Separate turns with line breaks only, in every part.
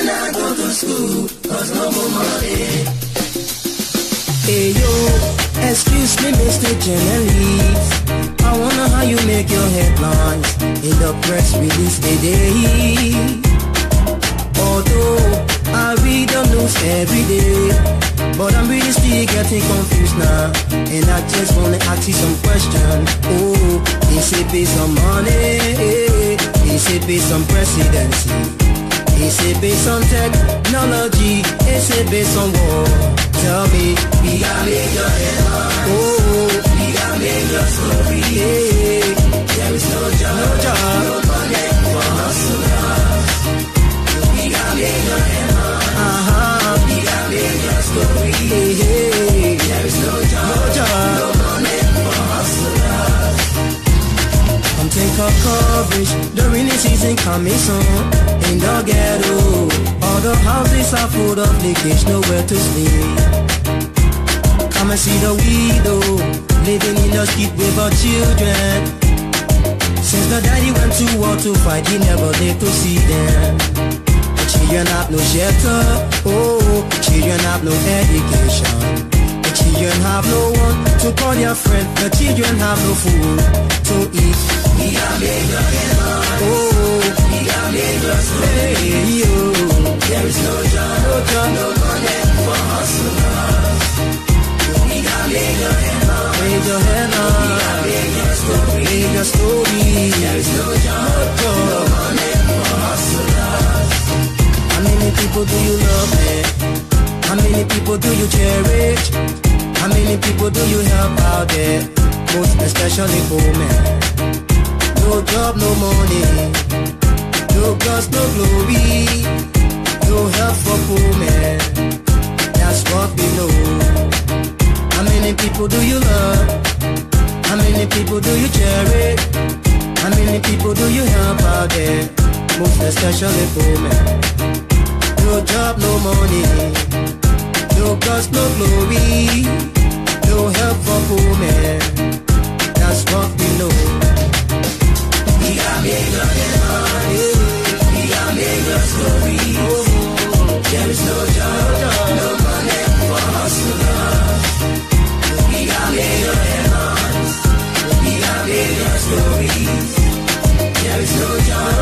cannot go to school, cause no more money.
Hey yo, excuse me, Mr. Journalist, I wonder how you make your headlines in the press release today. Although I read the news every day, but I'm really still getting confused now, and I just wanna ask you some questions. Oh, is it based on money? Is it based on presidency? Is it based on technology? Is it based on war? Tell me, we got major headlines. Oh, we got major story. Yeah. There is no job, no money for hustlers. We got major headlines. We got major story. Yeah. There is no job, no money for hustlers. Come take our coverage, the rainy season coming soon. In the ghetto, all the houses are full of leakage, nowhere to sleep. Come and see the widow living in the street with her children. Since the daddy went to war to fight, he never lived to see them. The children have no shelter, oh, children have no education. The children have no one to call their friend. The children have no food to eat. We are major headlines. Oh, we are major story. Hey, there is no job, no money for hustlers. We got major headlines. Major headlines. We got major story. Major story. There is no job, no money for hustlers. How many people do you love, man? How many people do you cherish? How many people do you help out there? Most especially women. No job, no money, no gods, no glory, no help for poor men. That's what we know. How many people do you love? How many people do you cherish? How many people do you help out there? Most especially poor men. No job, no money, no gods, no glory, no help for poor men. That's what we know. We got major headlines. We got major story. There is no job, no money for hustlers. We got major headlines. We got major stories. There is no job,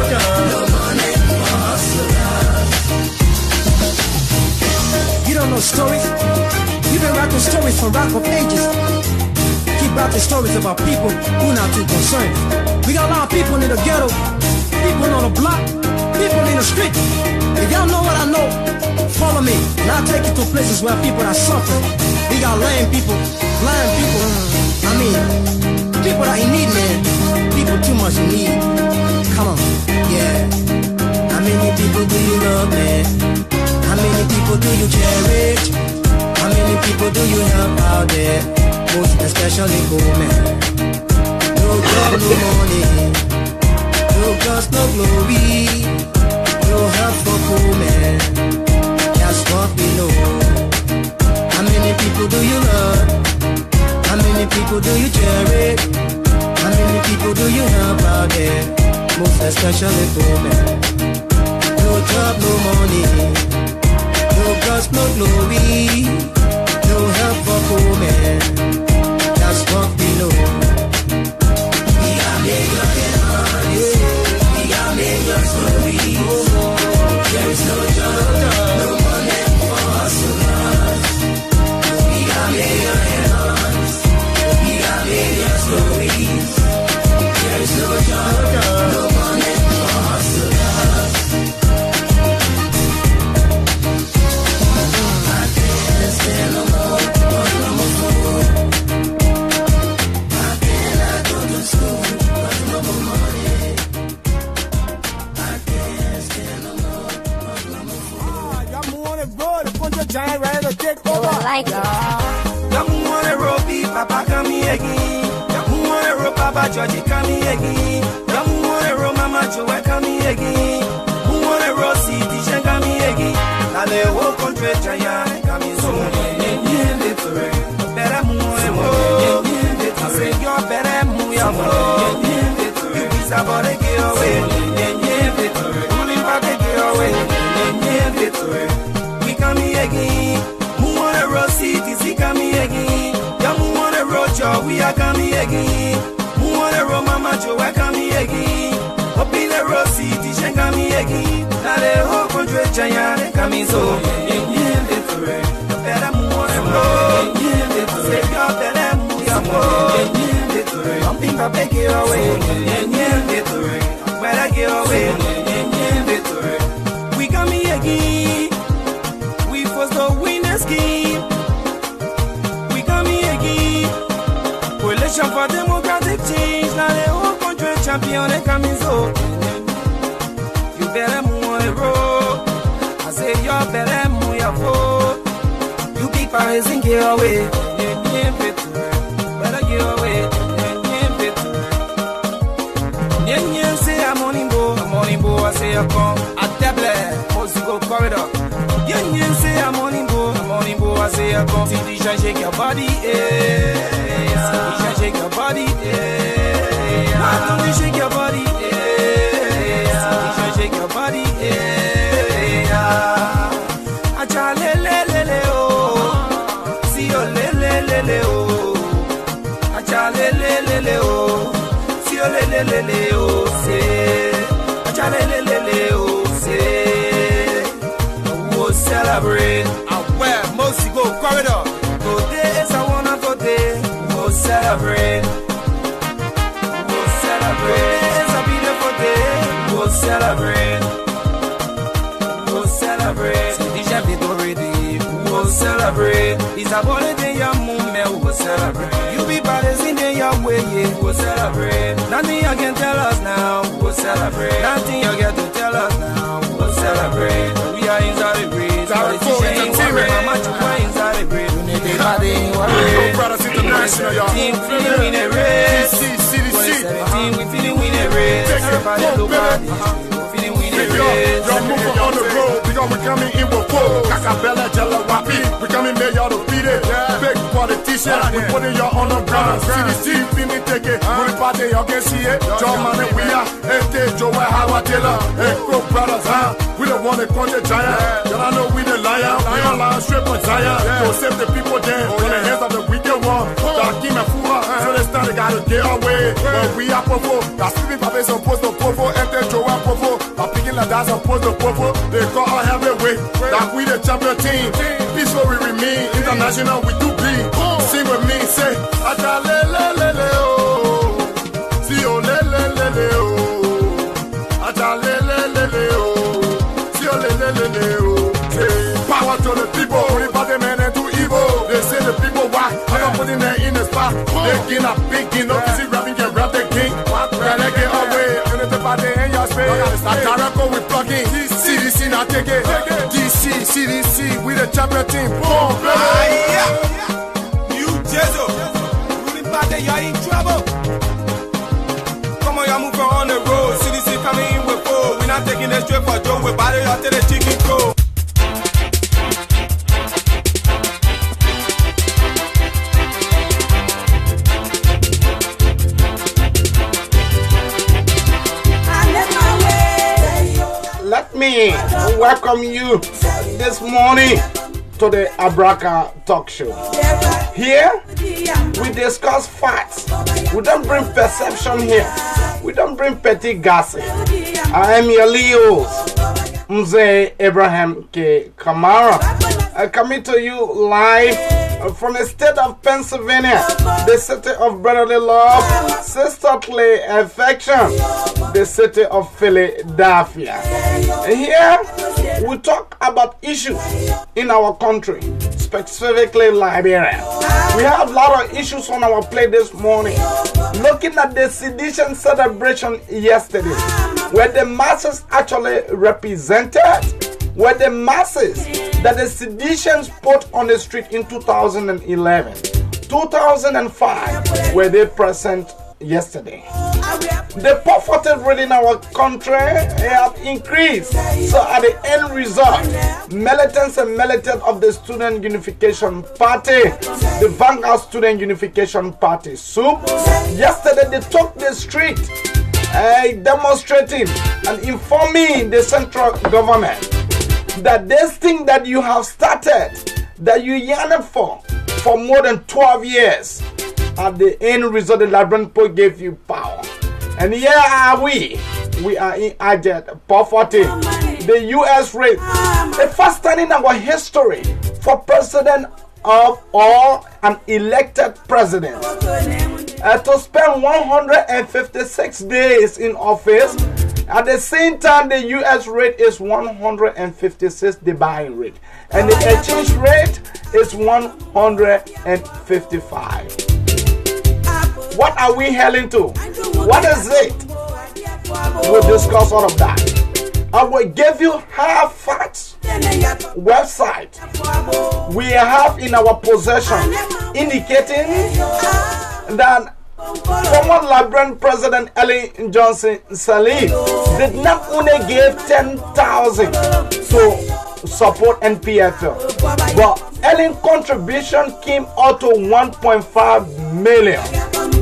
no money for hustlers. You don't know stories? You've been rapping stories from rock of ages. Keep rapping stories about people who not too concerned. We got a lot of people in the ghetto, people on the block, people in the street. If y'all know what I know, follow me, and I'll take you to places where people are suffering. We got lame people, blind people, I mean, people that in need, man. People too much in need. Come on, yeah. How many people do you love, man? How many people do you cherish? How many people do you help out there? Most especially women. No job, no money, no gods, no glory, no help for poor men. That's what we know. How many people do you love? How many people do you cherish? How many people do you help out there? Most especially poor men. No job, no money, no gods, no glory, no help for poor men. That's what we know. We got major headlines. We got major stories. There is no job, no money for hustlers. We got major headlines. We got major stories. There is no job, no money for hustlers. I can't stand no more, no more food.
Giant ready to take over.
Like
Yamu wanna rope, Papa come here again. Yamu wanna rope, Papa Georgie come here again. Yamu wanna rope, Mama Joe come here again. Who wanna rope, Tisha come here again. Now they walk on trade giant come here so. Better move, I say you're better move your move. You be somebody get away. Pulling back the get away. victory. We coming again. Who wanna roll cities? We coming again. Yeah, who wanna roll job? We are coming again. Who wanna roll mama Joe? We coming again. Up in the roll cities, she coming again. Now the whole country giant coming so. Yeah, victory. Better move on and roll. Yeah, victory. Better move on and roll. Yeah, victory. Something I take it away. Yeah, victory. Better get away. Yeah, victory. We coming again. We first the winner scheme. We coming again. Coalition for democratic change. Now the whole country champion they coming so. You better move on the road. I say you better move your foot. You keep raising get away. Yeah, victory. Better get away. Yeah, victory. Yeah, say I'm on him, I say I come. At table, Mosigo corridor. Yeah, say I'm on him, I say I come. See the shake your body, yeah. Shake your body, yeah. Why don't you shake your body, yeah. Shake your body, yeah. Acha le oh, see you le oh. Acha le oh, see you le oh, say. Acha le oh, say. We'll celebrate. And where Mosi go corridor. Today is a wonderful day. We'll celebrate. We'll celebrate. Today is a beautiful day. We'll celebrate. We'll celebrate. DJ Vito ready. We'll celebrate. It's a holiday, your moment. We'll celebrate. You be brothers in your way, yeah. We'll celebrate. Nothing you can tell us now. We'll celebrate. Nothing you get to tell us now. We'll celebrate. We are inside the breeze. Mama, you are inside the breeze.
Brothers International, y'all.
Team feeling in a race. Team we feeling win a race. Everybody look at this. Feeling win a race.
Y'all moving on the road because we coming in with full. Kakabella, Jella, Wapi. We coming there, y'all to beat it. Big politician, we putting y'all on the ground. CDC, feeling take it. We party, y'all can see it. John Man and Weah, Joe, Howard Taylor, Crow Brothers, huh? We don't want to country giant. Y'all know we the lion. We don't lie straight from Zion. To save the people then from the hands of the wicked one. Darkim and Fuma, so they start, they gotta get away. But we are powerful. That's sleeping Papa is supposed to powerful. Enter Joe and powerful. I'm picking like that's supposed to powerful. They call our heavyweight. That we the champion team. Peaceful we remain. International we do be. Sing with me, say, Acha le oh. See oh le oh. Acha le oh. Power to the people, only by the men and to evil. They say the people why I'm not putting them in the spot. They get a big king, no easy rapping, can rap the king. Gotta get away, you know the body in your space. Like Jericho with plugging, CDC now take it. DC, CDC, we the champion team. Boom, baby.
You Jezo, ruling body, you're in trouble. Come on, y'all move on the road. CDC coming in with four. We're not taking it straight for Joe. We're body out to the chicken crow.
Let me welcome you this morning to the Abraka Talk Show. Here, we discuss facts. We don't bring perception here. We don't bring petty gossip. I am your Leos, Mzee Abraham K. Kamara. Coming to you live from the state of Pennsylvania, the city of brotherly love, sisterly affection, the city of Philadelphia. Here, we talk about issues in our country, specifically Liberia. We have a lot of issues on our plate this morning. Looking at the sedition celebration yesterday, where the masses actually represented, where the masses that the seditions put on the street in 2011, 2005, were they present yesterday. The poverty rate in our country have increased. So at the end result, militants and militants of the Student Unification Party, the Vanguard Student Unification Party, SUP, yesterday they took the street demonstrating and informing the central government that this thing that you have started, that you yearned for more than 12 years, at the end result, the Liberian people gave you power. And here are we. We are in Ajet, poverty, the U.S. rate, the first time in our history for president of or an elected president to spend 156 days in office. At the same time, the U.S. rate is 156, the buying rate, and the exchange rate is 155. What are we hailing to? What is it? We'll discuss all of that. I will give you half facts website we have in our possession indicating that former Liberian President Ellen Johnson Sirleaf did not only give 10,000 to support NPFL, but Ellen's contribution came out to 1.5 million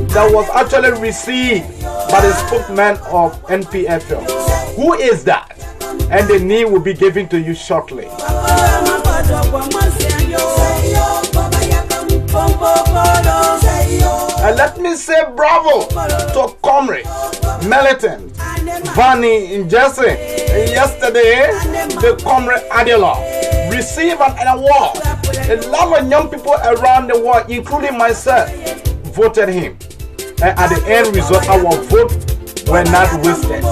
that was actually received by the spokesman of NPFL. Who is that? And the name will be given to you shortly. And let me say bravo to Comrade, Militant, Vanny in Jesse. Yesterday, the Comrade Adela received an award. A lot of young people around the world, including myself, voted him. And at the end result, our vote were not wasted.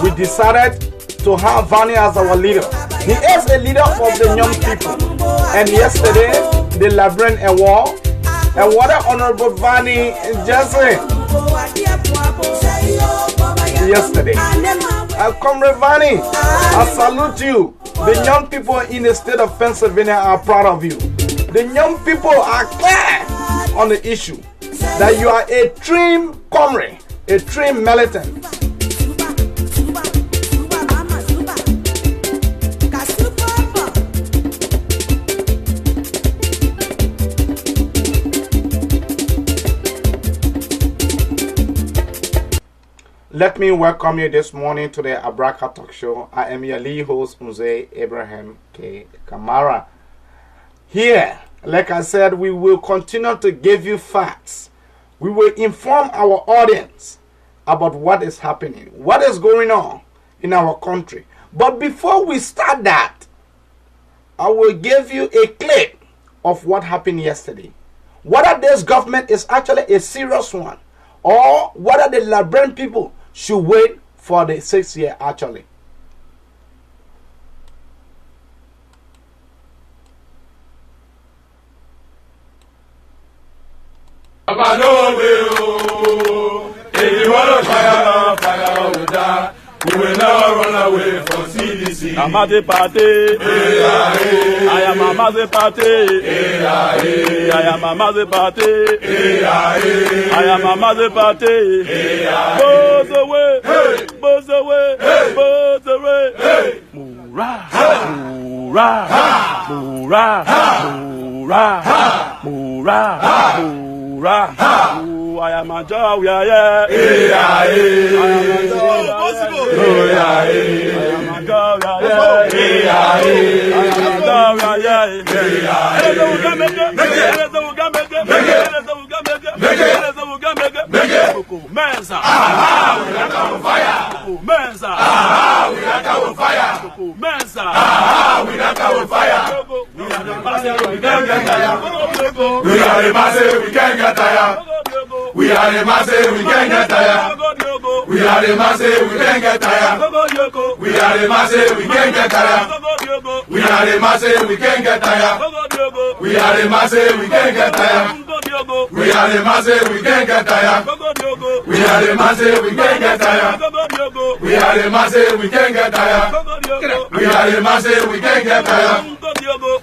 We decided to have Vanny as our leader. He is a leader of the young people. And yesterday, the Liberian award, awarded Honorable Vanny Jesse. Yesterday, Comrade Vanny, I salute you. The young people in the state of Pennsylvania are proud of you. The young people are clear on the issue that you are a trim comrade, a trim militant. Let me welcome you this morning to the Abraka Talk Show. I am your lead host, Mzee Abraham K. Kamara. Here, like I said, we will continue to give you facts. We will inform our audience about what is happening, what is going on in our country. But before we start that, I will give you a clip of what happened yesterday. Whether this government is actually a serious one, or whether the Liberian people should wait for the 6th year actually.
If you want to fire with that, we will never run away from CDC. I'm at the party. I am a mother party. I am a mother party. I am a mother party. Both away, both away, both away. Moora, moora, moora, moora, moora, moora. I am a job, yeah. I am a job, we are the massive, we can't get tired. We are the massive, we can't get tired. We are the massive, we can't get tired. We are the massive, we can't get tired. We are the massive, we can't get tired. We are the massive, we can't get tired. We are the massive, we can't get tired. We are the massive, we can't get tired. We are the massive, we can't get tired.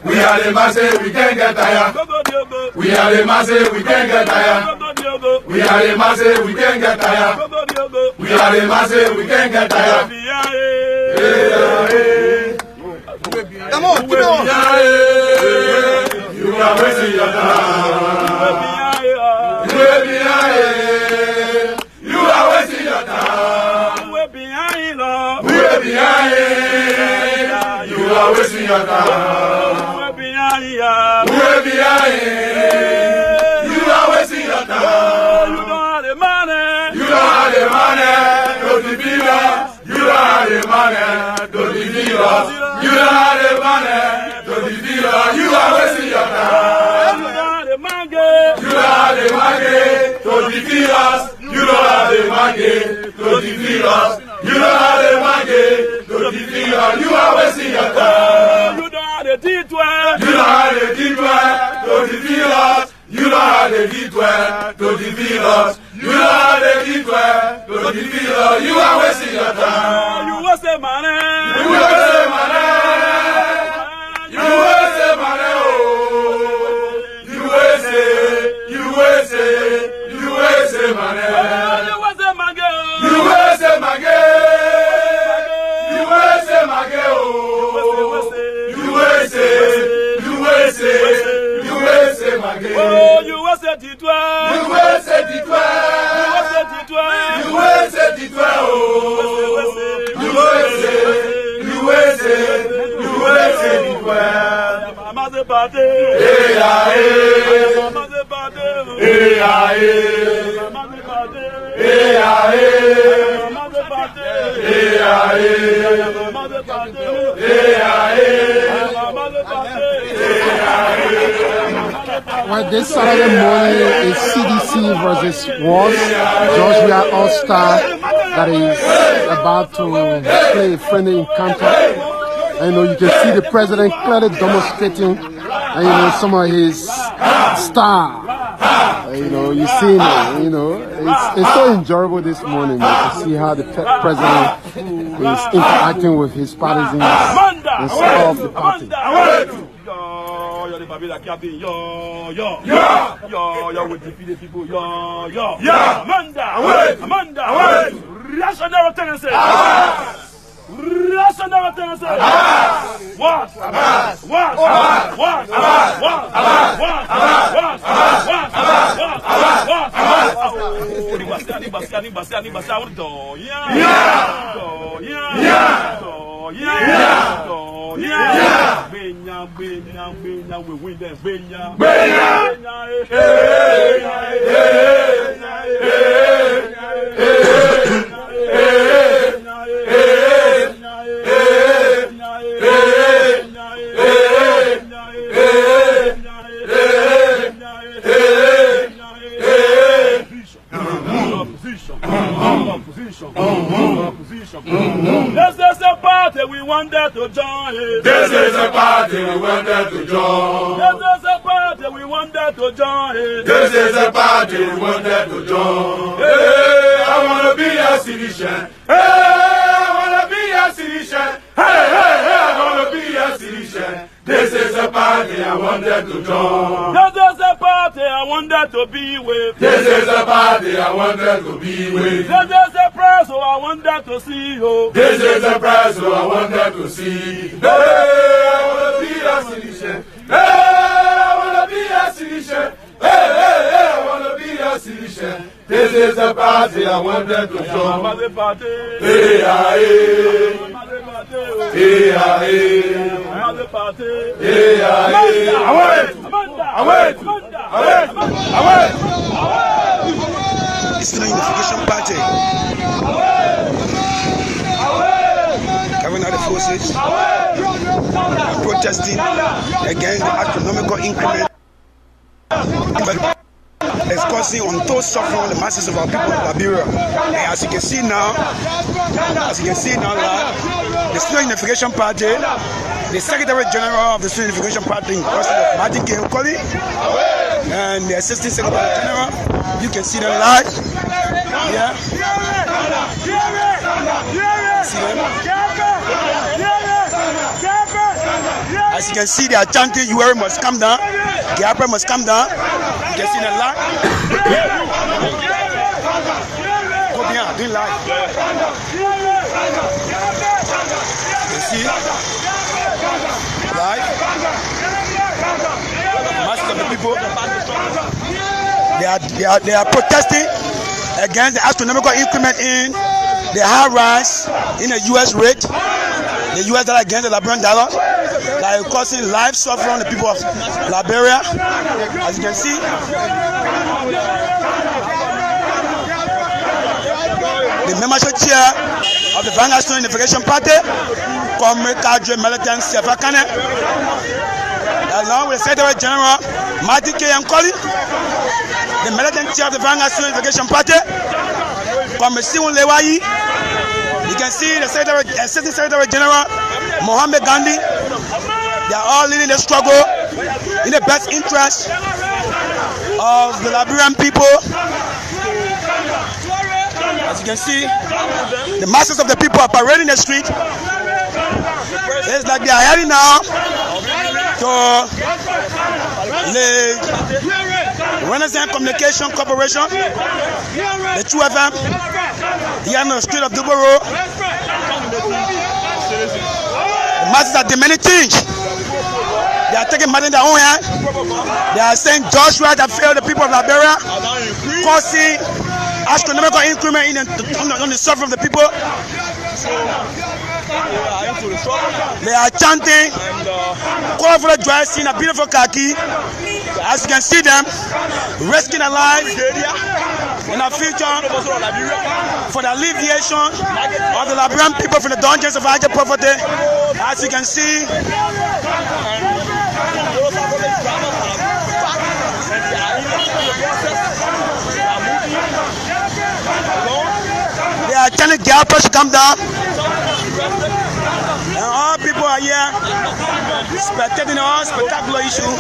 We are the massive, we can't get tired. We are the massive, we can't get tired. We are the massive, we can't get tired. We are the massive, we can't get tired. Come on, keep on. You are wasting your time. You are wasting your time. We're behind. You You are wasting your time.
We're behind ya.
We're behind. You are wasting your time.
You don't have the money.
You don't have the money to defeat us. You don't have the money to defeat us. You don't have the money to defeat us. You are wasting your time.
You don't have the money.
You don't have the money to defeat us. You don't have the money to defeat us. You don't have the money to defeat us. You are wasting your time.
You don't have the D12.
You don't have the D12 to defeat us. You don't have the D12 to defeat us. You don't have the D12 to defeat us. You are wasting your time.
You waste the money.
You waste the money. You waste the money. Oh, you waste it. You waste it. You waste the money.
You waste the money.
You waste the money. You waste the money. Oh, you waste it. You waste it. You waste the money.
Oh, you waste the D12.
You waste the D12. You waste the D12. Oh, you waste it. You waste it. You waste the D12.
Mama the party.
Hey, hey.
Mama the party.
Hey, hey.
Mama the party.
Hey, hey.
Mama the party.
Hey, hey.
Mama the party.
Hey, hey.
Mama the party.
Well, this Saturday morning is CDC versus WAS, George Weah All-Star, that is about to play a friendly encounter. And you can see the president clearly demonstrating, some of his star. You see, it's so enjoyable this morning to see how the president is interacting with his partisans and all of the party.
You're the baby that captain. Yo, we defeat the people. Yo. Amanda, rational tendency. Rational tendency. What? We win them. This is a party we wanted to join.
This is a party we wanted to join.
This is a party we wanted to join.
This is a party we wanted to join. Hey, I wanna be a citizen. Hey, I wanna be a citizen. Hey, I wanna be a citizen. This is a party I wanted to join.
This is a party I wanted to be with.
This is a party I wanted to be with.
This is a press who I wanted to see you.
This is the price who I wanted to see. Hey, I wanna be a citizen. Hey, I wanna be a citizen. Hey, I wanna be a citizen. This is the party I wanted to join. Hey, hey. Hey, hey. Hey,
It's the unification party. Carrying out the forces and protesting against the astronomical increment it's causing untold suffering on the masses of our people in Liberia. And as you can see now, the Student Unification Party, the Secretary General of the Student Unification Party in person of Martin K. Okoli, and the Assistant Secretary General, you can see them live. Yeah. See them? As you can see, they are chanting, "Weah must come down. Gapper must come down." You can see them live. Go behind, doing live. You see? Live. Most of the people, they are protesting against the astronomical increment in the high rise in the U.S. rate. the US dollar against the Liberian dollar, that is causing life suffering on the people of Liberia. As you can see, the membership chair of the Vanguard Student Unification Party, Comrade Cadre Militant Sefakane, along with the Secretary General Martin K. Nkoli, the militant chair of the Vanguard Student Unification Party, Comrade Siwon Lewayi. You can see the Assistant Secretary General Mohammed Gandhi. They are all leading the struggle in the best interest of the Liberian people. As you can see, the masses of the people are parading the street. It's like they are heading now to the Renaissance Communication Corporation, the 2FM, here on the street of Duboro. The masses are demanding change. They are taking money in their own hand. They are saying Joshua that failed the people of Liberia, causing astronomical increment on the suffering of the people. They are chanting, calling for the dry scene, a beautiful khaki. As you can see them, risking their lives in the future for the alleviation of the Liberian people from the dungeons of aged poverty. As you can see, they are telling Galpa to come down, and all people are here spectating our spectacular issue.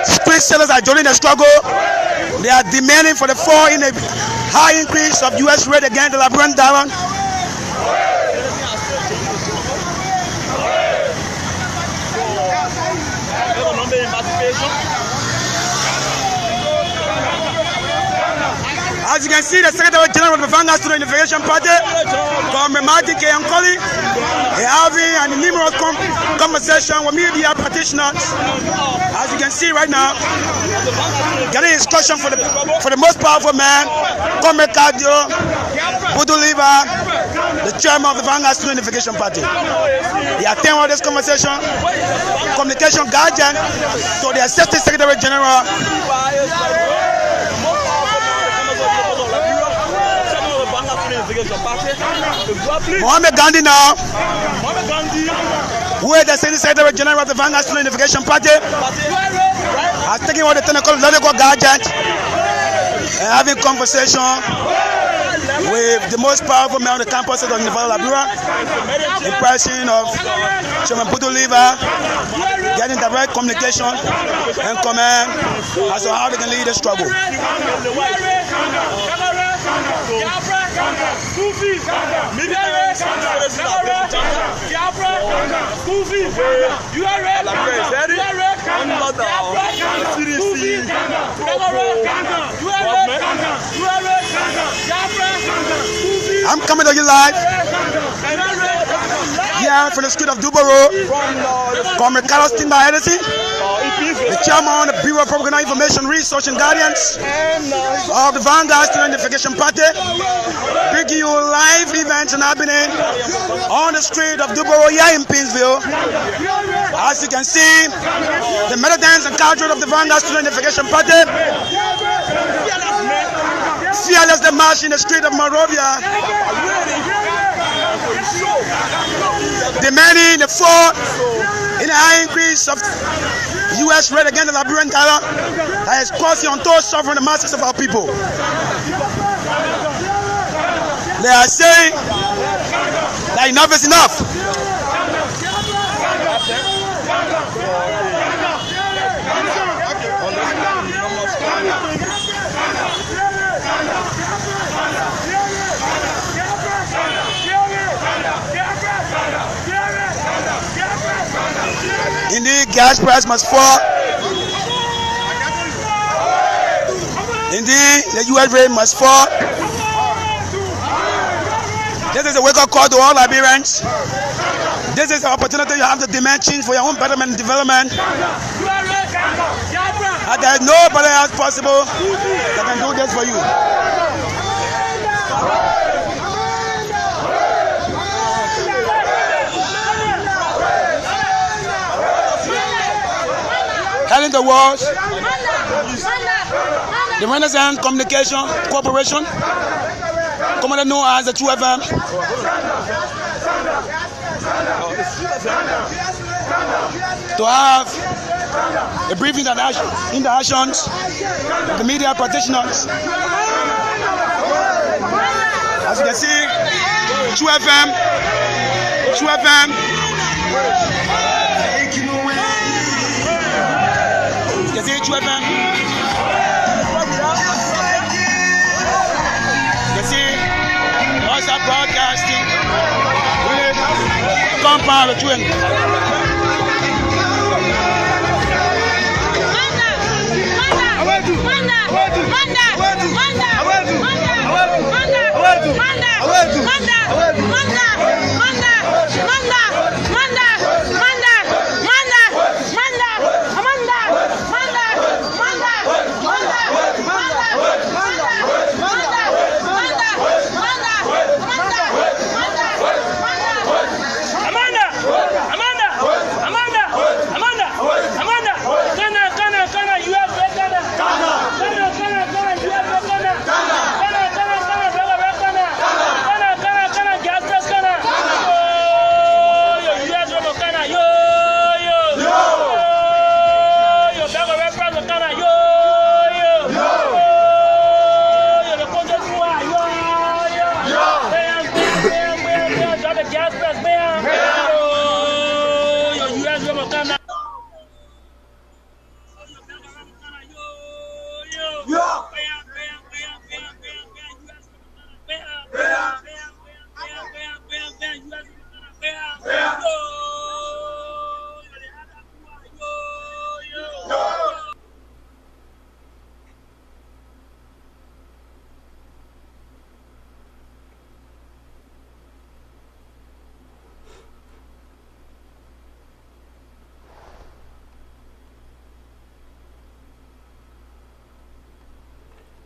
Street sellers are joining the struggle. They are demanding for the fall in a high increase of US rate against the Liberian dollar. As you can see, the Secretary General of the Vanguard Student Unification Party, Comrade Martin K. Nkoli, having a numerous conversation with media practitioners. As you can see right now, getting instruction for the most powerful man, Comrade Cardio, Buduliva, the chairman of the Vanguard Student Unification Party. He attended this conversation, communication guardian to the Assistant Secretary General. Mohammed Gandhi now, who is the Secretary General of the Vanguard Student Unification Party, has taken what the technical guardian and having conversation with the most powerful man on the campus of the University of Liberia, the person of Chairman Buduliva, getting direct communication and command as to how they can lead the struggle. I'm coming to you live here from the street of Duboro. Comrade Carlos Timba Edison, the chairman of the Bureau of Propaganda Information Research and Guardians of the Vanguard Student Unification Party, bringing you live events and happening on the street of Duboro here in Pinsville. As you can see, the militants and cadres of the Vanguard Student Unification Party fearlessly march in the street of Monrovia, demanding the fall in a high increase of US rate against the Liberian dollar that is causing untold suffering the masses of our people. They are saying that enough is enough. Indeed, gas price must fall. Indeed, the U.S. rate must fall. This is a wake-up call to all Liberians. This is the opportunity you have to demand change for your own betterment and development. And there is nobody else possible that can do this for you. Telling the world, the Renaissance Communication Corporation, commonly known as the True FM, to have a brief interactions with the media practitioners. As you can see, True FM, you can see True FM. You can see also broadcasting with compound of True FM.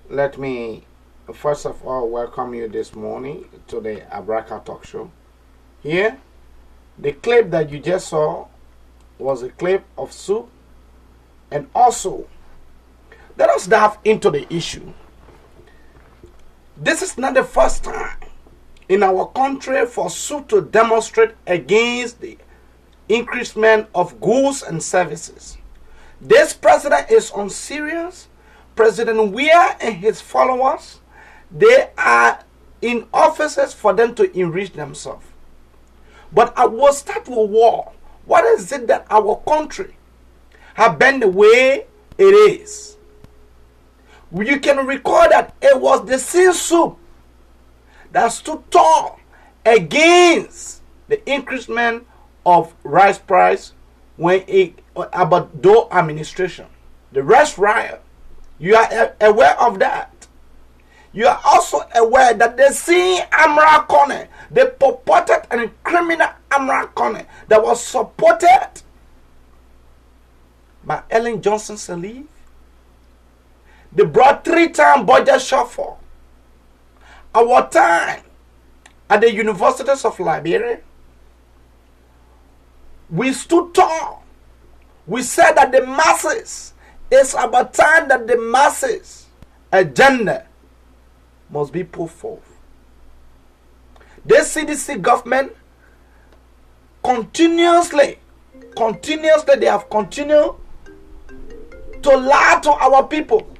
Let me first of all welcome you this morning to the Abraka Talk Show. Here, the clip that you just saw was a clip of soup, and also let us dive into the issue. This is not the first time in our country for soup to demonstrate against the increasement of goods and services. This president is unserious. President Weah and his followers, they are in offices for them to enrich themselves. But I will start with war. What is it that our country have been the way it is? You can recall that it was the same soup that stood tall against the increasement of rice price when it about Doe administration, the rice riot. You are aware of that. You are also aware that the same Amra Kone, the purported and criminal Amra Kone that was supported by Ellen Johnson Sirleaf, they brought 3-time budget shuffle. Our time at the universities of Liberia, we stood tall. We said that the masses, it's about time that the masses agenda must be put forth. The CDC government continuously they have continued to lie to our people.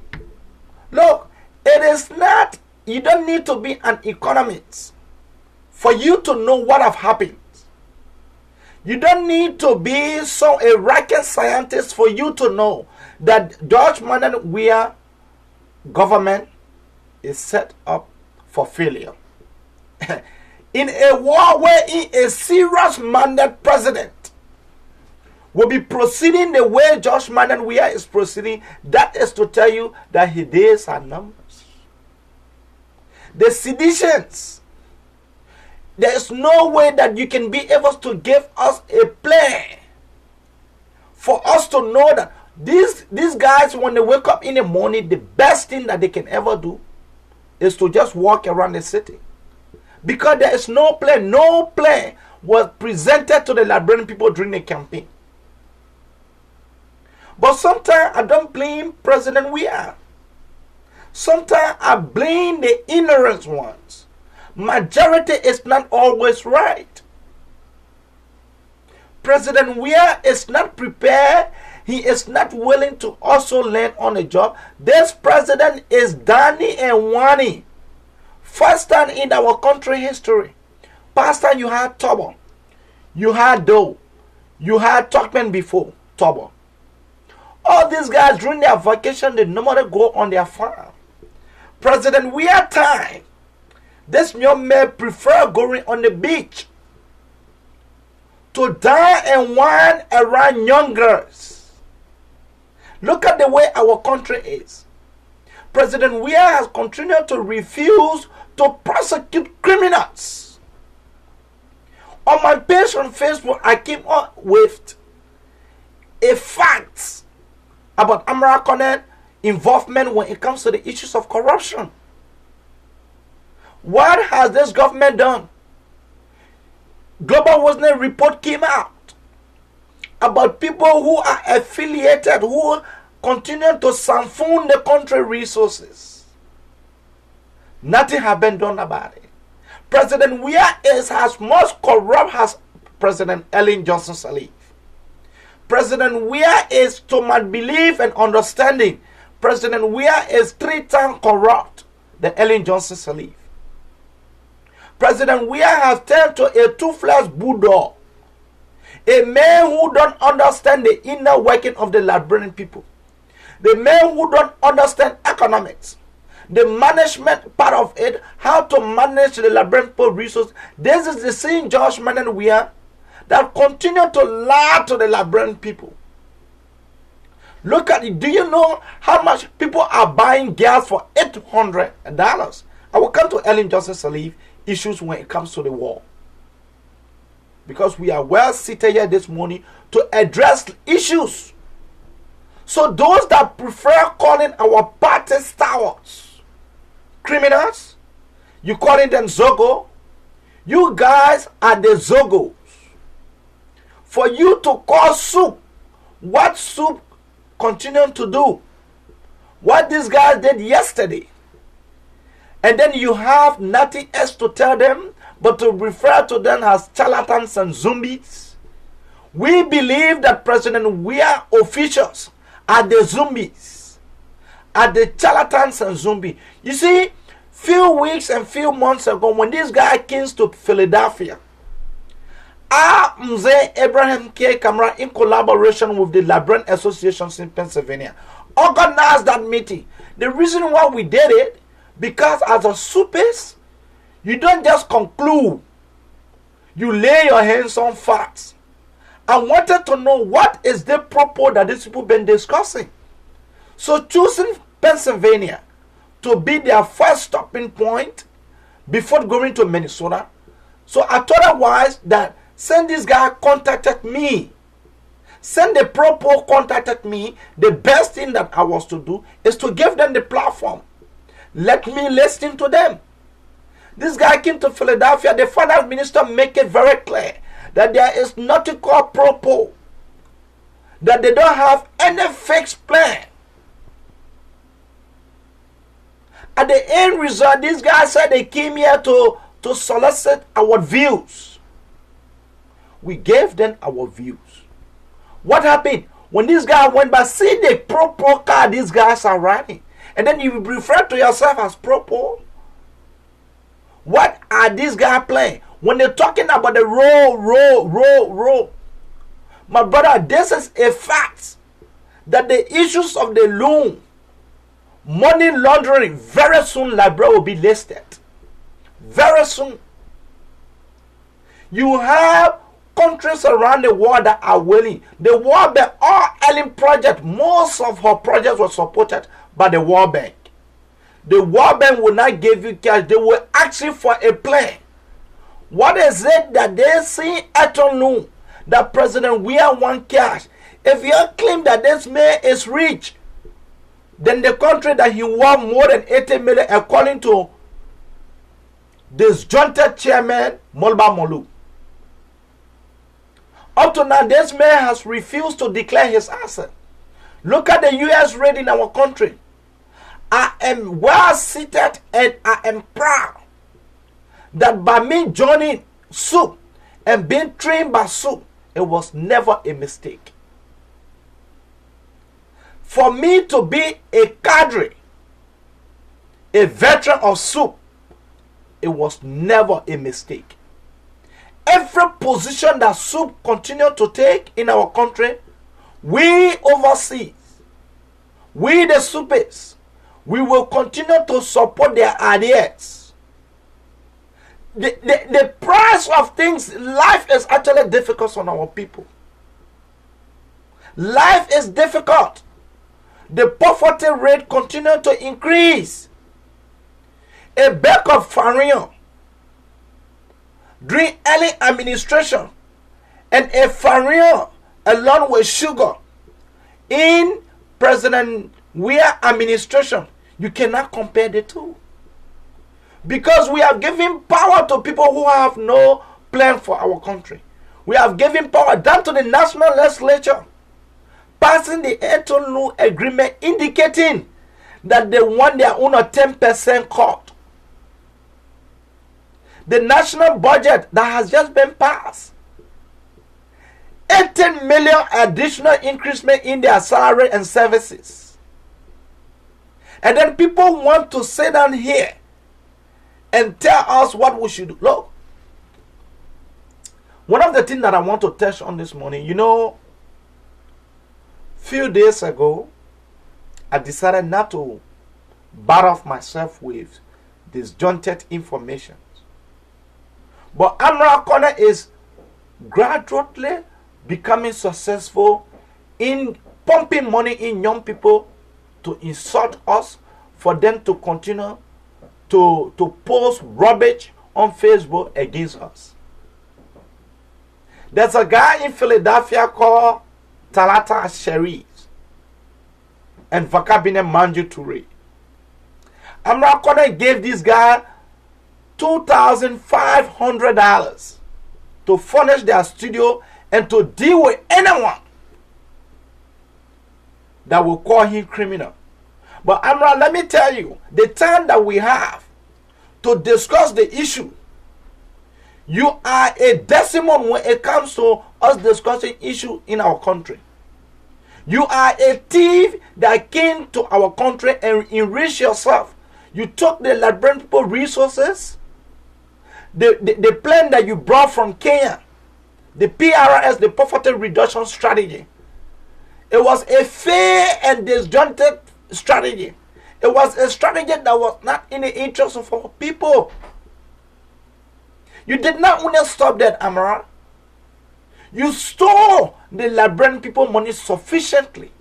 Look, it is not, you don't need to be an economist for you to know what have happened. You don't need to be a rocket scientist for you to know that Dutch Mandate Weah government is set up for failure. In a war where a serious mandate president will be proceeding the way Josh Manan Weah is proceeding, that is to tell you that his days are numbers. The seditions, there is no way that you can be able to give us a plan for us to know that these guys, when they wake up in the morning, the best thing that they can ever do is to just walk around the city. Because there is no plan. No plan was presented to the Liberian people during the campaign. But sometimes I don't blame President Weah. Sometimes I blame the ignorant ones. Majority is not always right. President Weah is not prepared. He is not willing to also learn on the job. This president is Danny and Wani. First time in our country history. Past time you had Tobo. You had Doe. You had Talkman before Tobo. All these guys during their vacation, they normally go on their farm. President Weah time, this young man prefer going on the beach to dine and wine around young girls. Look at the way our country is. President Weah has continued to refuse to prosecute criminals. On my page on Facebook, I came up with a fact about Amara Connect involvement when it comes to the issues of corruption. What has this government done? Global Witness report came out about people who are affiliated, who continue to siphon the country resources. Nothing has been done about it. President Weah is as much corrupt as President Ellen Johnson Sirleaf. President Weah is, to my belief and understanding, President Weah is 3 times corrupt than Ellen Johnson Sirleaf. President Weah has turned to a toothless bulldog, a man who don't understand the inner working of the Liberian people, the man who don't understand economics, the management part of it, how to manage the Liberian people resources. This is the same Josh Manan Weah that continue to lie to the Liberian people. Look at it. Do you know how much people are buying gas for $800? I will come to Ellen Johnson Sirleaf issues when it comes to the war, because we are well seated here this morning to address issues. So those that prefer calling our party stalwarts criminals, you calling them Zogo, you guys are the Zogos. For you to call soup what soup continuing to do, what these guys did yesterday, and then you have nothing else to tell them but to refer to them as charlatans and zombies. We believe that President Weah officials are the zombies, are the charlatans and zombies. You see, few weeks and few months ago, when this guy came to Philadelphia, Mzee Abraham K. Kamara, in collaboration with the Liberian Associations in Pennsylvania, organized that meeting. The reason why we did it, because as a supers, you don't just conclude. You lay your hands on facts. I wanted to know what is the purpose that these people been discussing. So choosing Pennsylvania to be their first stopping point before going to Minnesota. So I thought otherwise that send this guy contacted me. Send the propo contacted me. The best thing that I was to do is to give them the platform. Let me listen to them. This guy came to Philadelphia. The finance minister make it very clear that there is nothing called propo. That they don't have any fixed plan. At the end result, these guys said they came here to solicit our views. We gave them our views. What happened? When this guy went back, see the propo car these guys are riding. And then you refer to yourself as propo. What are these guys playing? When they're talking about the roll. My brother, this is a fact that the issues of the loan, money laundering, very soon Liberia will be listed. Very soon. You have countries around the world that are willing. The World Bank, all Ellen project, most of her projects were supported by the World Bank. The World Bank will not give you cash. They will ask you for a plan. What is it that they see at all that President Weah want cash? If you claim that this man is rich, then the country that he won more than 80 million, according to disjointed chairman Molba Molu. Up to now, this man has refused to declare his asset. Look at the U.S. rate in our country. I am well seated and I am proud that by me joining SUP and being trained by SUP, it was never a mistake. For me to be a cadre, a veteran of SUP, it was never a mistake. Every position that SUP continued to take in our country, we overseas, we the SUPers, we will continue to support their ideas. The price of things, life is actually difficult on our people. Life is difficult. The poverty rate continues to increase. A bag of farine during early administration and a farine along with sugar in President Weah administration, you cannot compare the two. Because we have given power to people who have no plan for our country. We have given power down to the national legislature, passing the Etonu agreement indicating that they want their own 10% cut. The national budget that has just been passed, 18 million additional increasement in their salary and services. And then people want to sit down here and tell us what we should do. Look, one of the things that I want to touch on this morning, few days ago, I decided not to bar off myself with disjointed information. But Amra Corner is gradually becoming successful in pumping money in young people to insult us, for them to continue to post rubbish on Facebook against us. There's a guy in Philadelphia called Talata Sherif and Vakabine Manju Ture. Amra Corner gave this guy $2,500 to furnish their studio and to deal with anyone that will call him criminal. But Amra, let me tell you, the time that we have to discuss the issue, you are a decimal when it comes to us discussing issue in our country. You are a thief that came to our country and enriched yourself. You took the Liberian people resources, the plan that you brought from Kenya, the PRS, the poverty reduction strategy. It was a fair and disjointed strategy. It was a strategy that was not in the interest of our people. You did not want to stop that, Amara. You stole the Liberian people money sufficiently.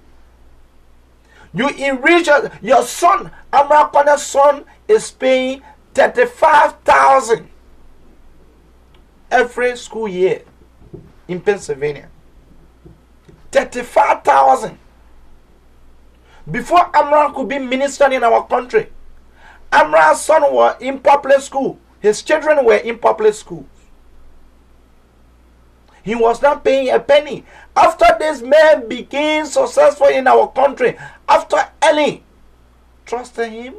You enrich your son. Amara Kone's son is paying $35,000 every school year in Pennsylvania. $35,000. Before Amran could be minister in our country, Amran's son was in public school. His children were in public schools. He was not paying a penny. After this man became successful in our country, after Ellen trusted him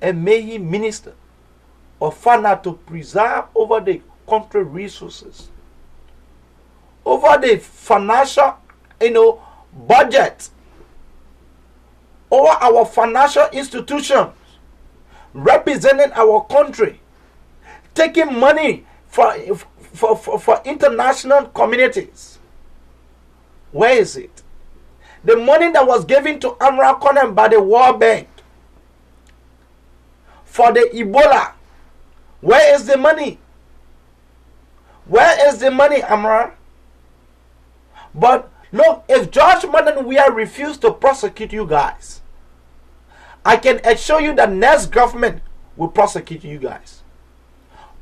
and made him minister of finance to preserve over the country resources, over the financial, budget, over our financial institutions, representing our country, taking money for international communities. Where is it? The money that was given to Amra Conan by the World Bank for the Ebola, where is the money? Where is the money, Amra? But look, if George Weah refused to prosecute you guys, I can assure you that next government will prosecute you guys.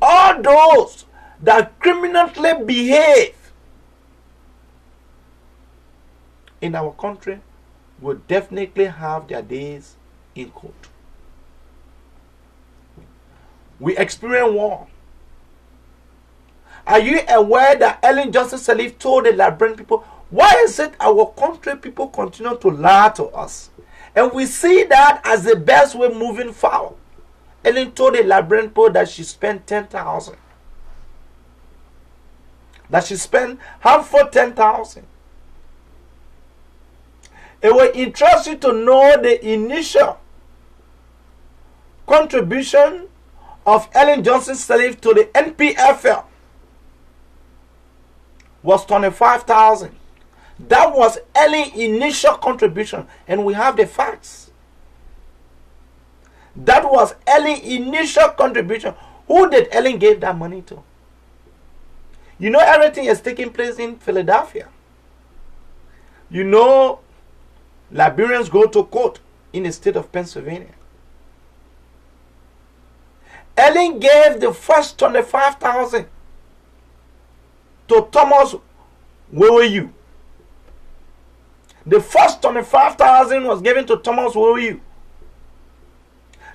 All those that criminally behave in our country will definitely have their days in court. We experience war. Are you aware that Ellen Johnson Sirleaf told the Liberian people, why is it our country people continue to lie to us? And we see that as the best way moving forward. Ellen told the Liberian people that she spent 10,000. That she spent half for 10,000. It will interest you to know the initial contribution of Ellen Johnson Sirleaf to the NPFL was 25,000. That was Ellen's initial contribution, and we have the facts. That was Ellen's initial contribution. Who did Ellen give that money to? You know, everything is taking place in Philadelphia. You know, Liberians go to court in the state of Pennsylvania. Ellen gave the first 25,000 to Thomas Weah. The first 25,000 was given to Thomas Weah.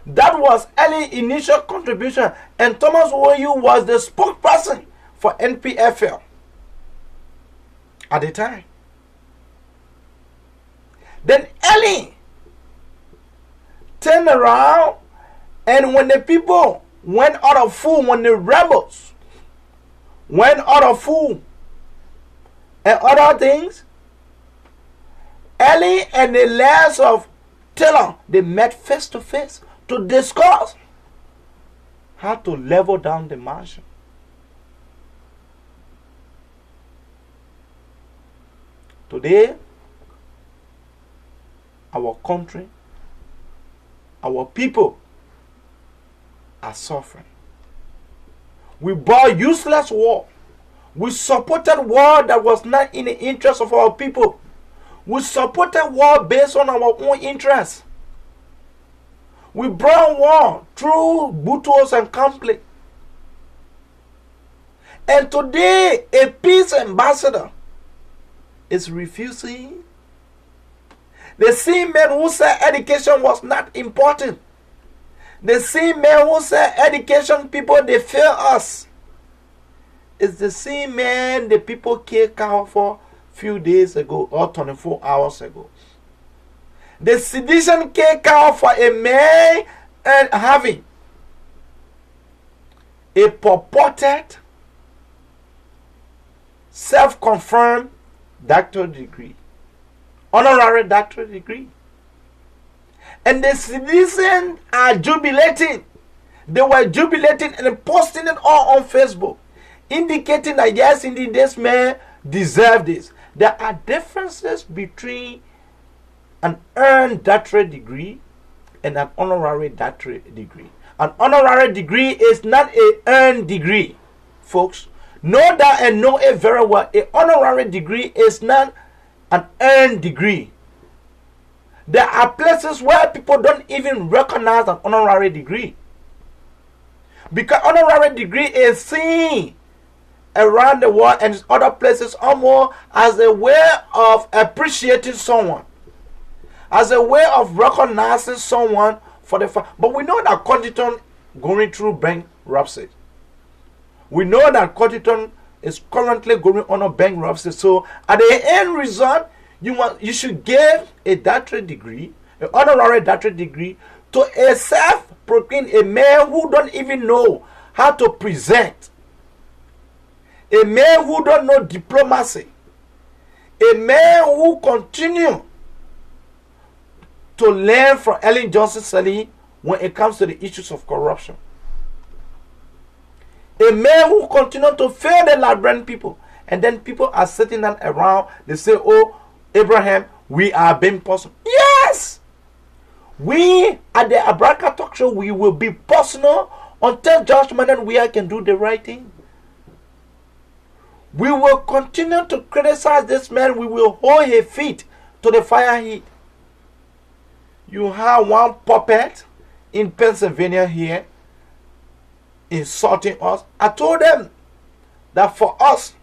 That was Ellen's initial contribution, and Thomas Weah was the spokesperson for NPFL at the time. Then Ellen turned around, and when the people went out of food, when the rebels went out of food and other things, Ellen and the leaders of Taylor, they met face to face to discuss how to level down the margin. Today, our country, our people are suffering. We bought useless war. We supported war that was not in the interest of our people. We supported war based on our own interests. We brought war through battles and conflict. And today, a peace ambassador is refusing. The same man who said education was not important. The same man who said education people, they fail us. It's the same man the people kicked out for a few days ago or 24 hours ago. The sedition kicked out for a man and having a purported self-confirmed doctorate degree, honorary doctorate degree. And the citizens are jubilating. They were jubilating and posting it all on Facebook, indicating that yes, indeed, this man deserves this. There are differences between an earned doctorate degree and an honorary doctorate degree. An honorary degree is not an earned degree, folks. Know that and know it very well. An honorary degree is not an earned degree. There are places where people don't even recognize an honorary degree, because honorary degree is seen around the world and other places almost as a way of appreciating someone, as a way of recognizing someone for the fact. But we know that Cotton going through bankruptcy. We know that Cotton is currently going on a bankruptcy. So at the end result, you should give a doctorate degree, an honorary doctorate degree, to a self-proclaimed a man who don't even know how to present, a man who don't know diplomacy, a man who continue to learn from Ellen Johnson Sirleaf when it comes to the issues of corruption. A man who continue to fail the Liberian people, and then people are sitting down around, they say, oh, Abraham, we are being personal. Yes! We at the Abraka Talk Show, we will be personal until George Weah can do the right thing. We will continue to criticize this man. We will hold his feet to the fire heat. You have one puppet in Pennsylvania here insulting us. I told them that for us,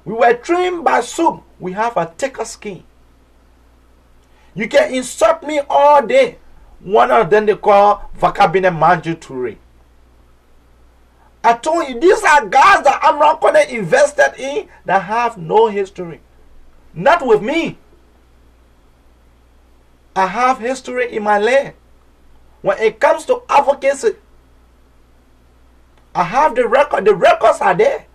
we were trained by soup. We have a thicker skin. You can insult me all day. One of them they call Vakabine Manju Ture. I told you, these are guys that I'm not going to invest in that have no history. Not with me. I have history in my land. When it comes to advocacy, I have the record. The records are there.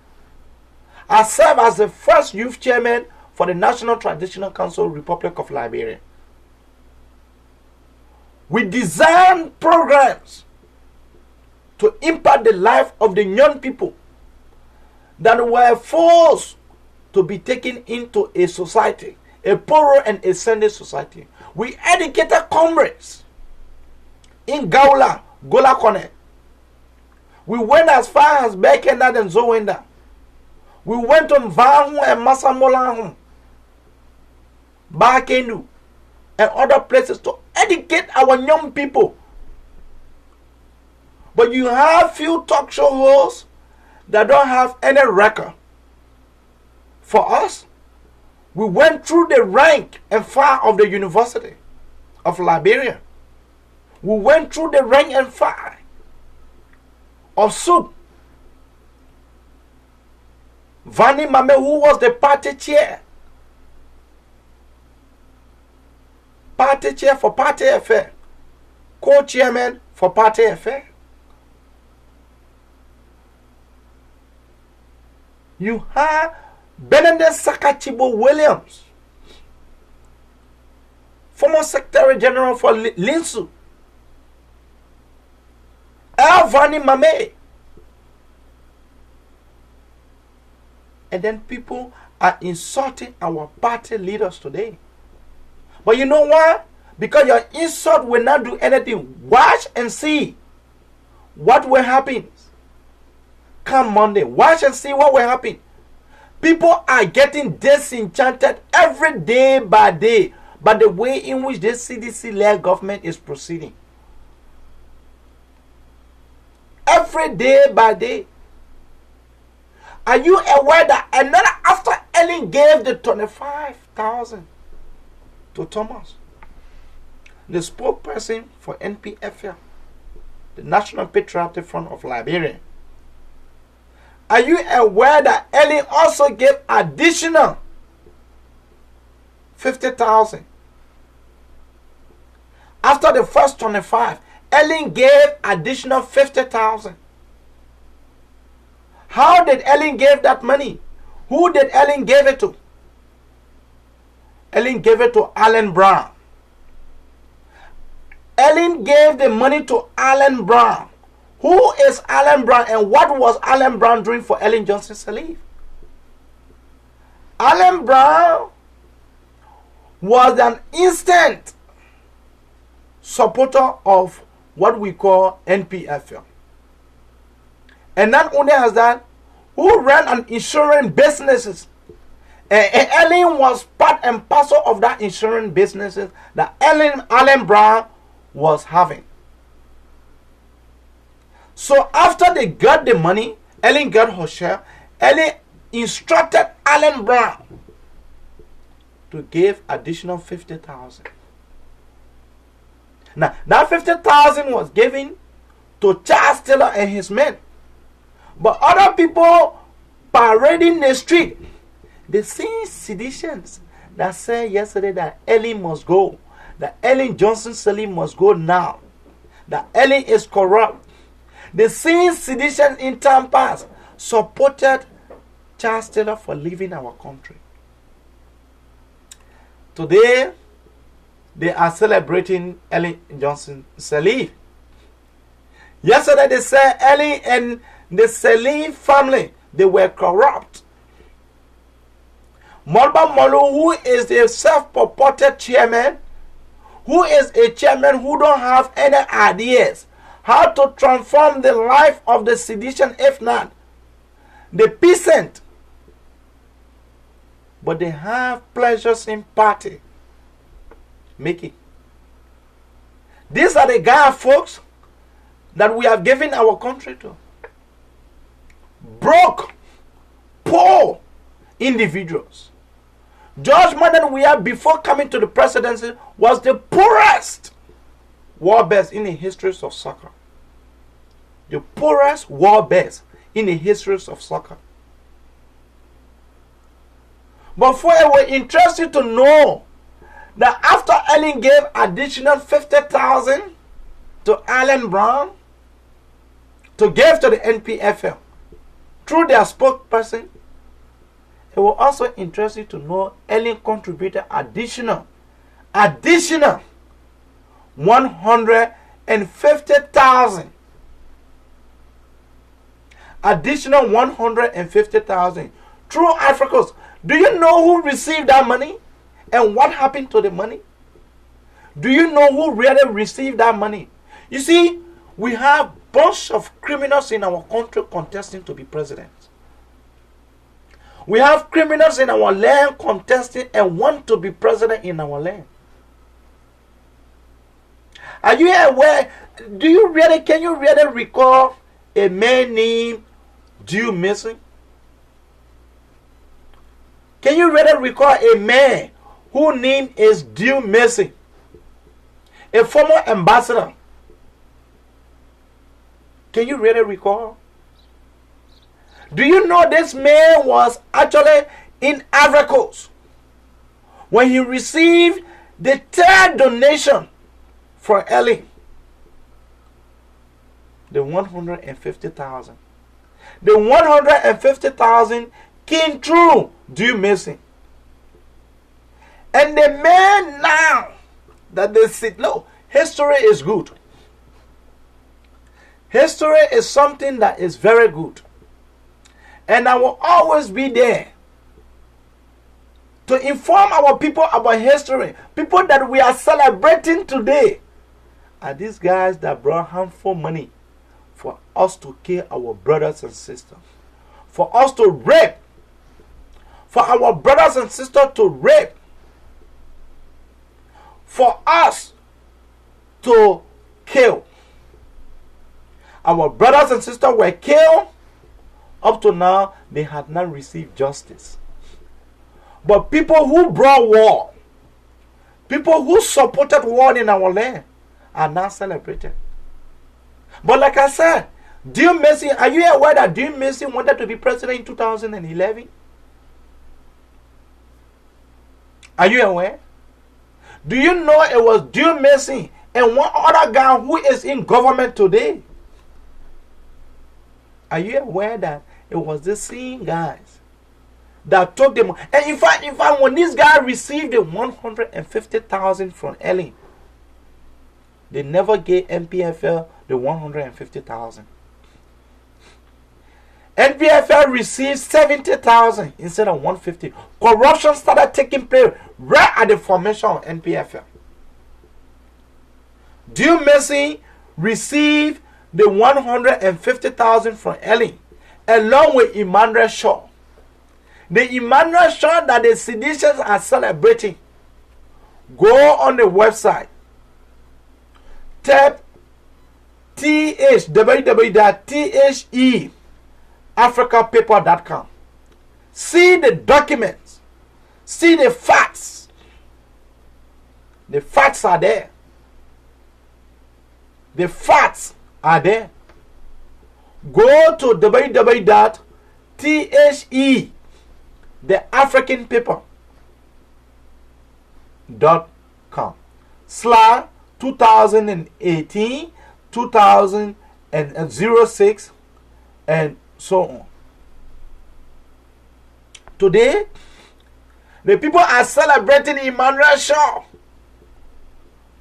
I served as the first youth chairman for the National Traditional Council, Republic of Liberia. We designed programs to impact the life of the young people that were forced to be taken into a society, a poorer and ascending society. We educated comrades in Gaula, Gola Kone. We went as far as Bekenda and Zowenda. We went to Mvahu and Masamolahu, Bakenu, and other places to educate our young people. But you have few talk show hosts that don't have any record. For us, we went through the rank and file of the University of Liberia. We went through the rank and file of SUP. Vani Mame, who was the party chair for party affair, co-chairman for party affair. You have Benedict Sakachibo Williams, former Secretary General for Linsu, Vani Mame. And then people are insulting our party leaders today. But you know why? Because your insult will not do anything. Watch and see what will happen. Come Monday, watch and see what will happen. People are getting disenchanted every day by day by the way in which this CDC-led government is proceeding. Every day by day. Are you aware that another after Ellen gave the 25,000 to Thomas, the spokesperson for NPFL, the National Patriotic Front of Liberia? Are you aware that Ellen also gave additional 50,000? After the first 25, Ellen gave additional 50,000. How did Ellen give that money? Who did Ellen give it to? Ellen gave it to Alan Brown. Ellen gave the money to Alan Brown. Who is Alan Brown and what was Alan Brown doing for Ellen Johnson Sirleaf? Alan Brown was an instant supporter of what we call NPFL. And not only has that, who ran an insurance businesses. And Ellen was part and parcel of that insurance businesses that Alan Brown was having. So after they got the money, Ellen got her share. Ellen instructed Alan Brown to give additional 50,000. Now that 50,000 was given to Charles Taylor and his men. But other people parading the street, they see seditions that said yesterday that Ellen must go, that Ellen Johnson Sirleaf must go now, that Ellen is corrupt. The same sedition in time past supported Charles Taylor for leaving our country. Today, they are celebrating Ellen Johnson Sirleaf. Yesterday, they said Ellen and the Sirleaf family, they were corrupt. Molba Molu, who is the self-purported chairman, who is a chairman who don't have any ideas how to transform the life of the sedition, if not the peasant, but they have pleasures in party making. These are the guy folks that we have given our country to. Broke, poor individuals. George Madden Weah, before coming to the presidency, was the poorest war best in the histories of soccer. The poorest war best in the histories of soccer. But for it was interesting to know that after Ellen gave additional 50,000 to Alan Brown to give to the NPFL through their spokesperson, it was also interesting to know Ellen contributed additional 150,000. Additional 150,000 through Africans. Do you know who received that money and what happened to the money? Do you know who really received that money? You see, we have a bunch of criminals in our country contesting to be president. We have criminals in our land contesting and want to be president in our land. Are you aware? Can you really recall a man named Due Missing? Can you really recall a man whose name is Due Missing? A former ambassador. Can you really recall? Do you know this man was actually in Ivory Coast when he received the third donation for Ellen? The 150,000. The 150,000 came through Due Missing. And the man now that they sit, no, history is good. History is something that is very good. And I will always be there to inform our people about history. People that we are celebrating today are these guys that brought harmful money for us to kill our brothers and sisters. For us to rape. For our brothers and sisters to rape. For us to kill. Our brothers and sisters were killed. Up to now, they had not received justice. But people who brought war, people who supported war in our land, are now celebrated. But like I said, Due Missing, are you aware that Due Missing wanted to be president in 2011? Are you aware? Do you know it was Due Missing and one other guy who is in government today? Are you aware that it was the same guys that took them? And in fact, when this guy received the 150,000 from Ellen, they never gave NPFL the 150,000. NPFL received 70,000 instead of 150. Corruption started taking place right at the formation of NPFL. Due Missing received the 150,000 from Ellen, along with Emmanuel Shaw. The Emmanuel Shaw that the seditious are celebrating. Go on the website. Type www.theafricapaper.com. See the documents. See the facts. The facts are there. The facts are there. Go to www.theafricanpaper.com/2018, 2006, and so on. Today, the people are celebrating Emmanuel Shaw.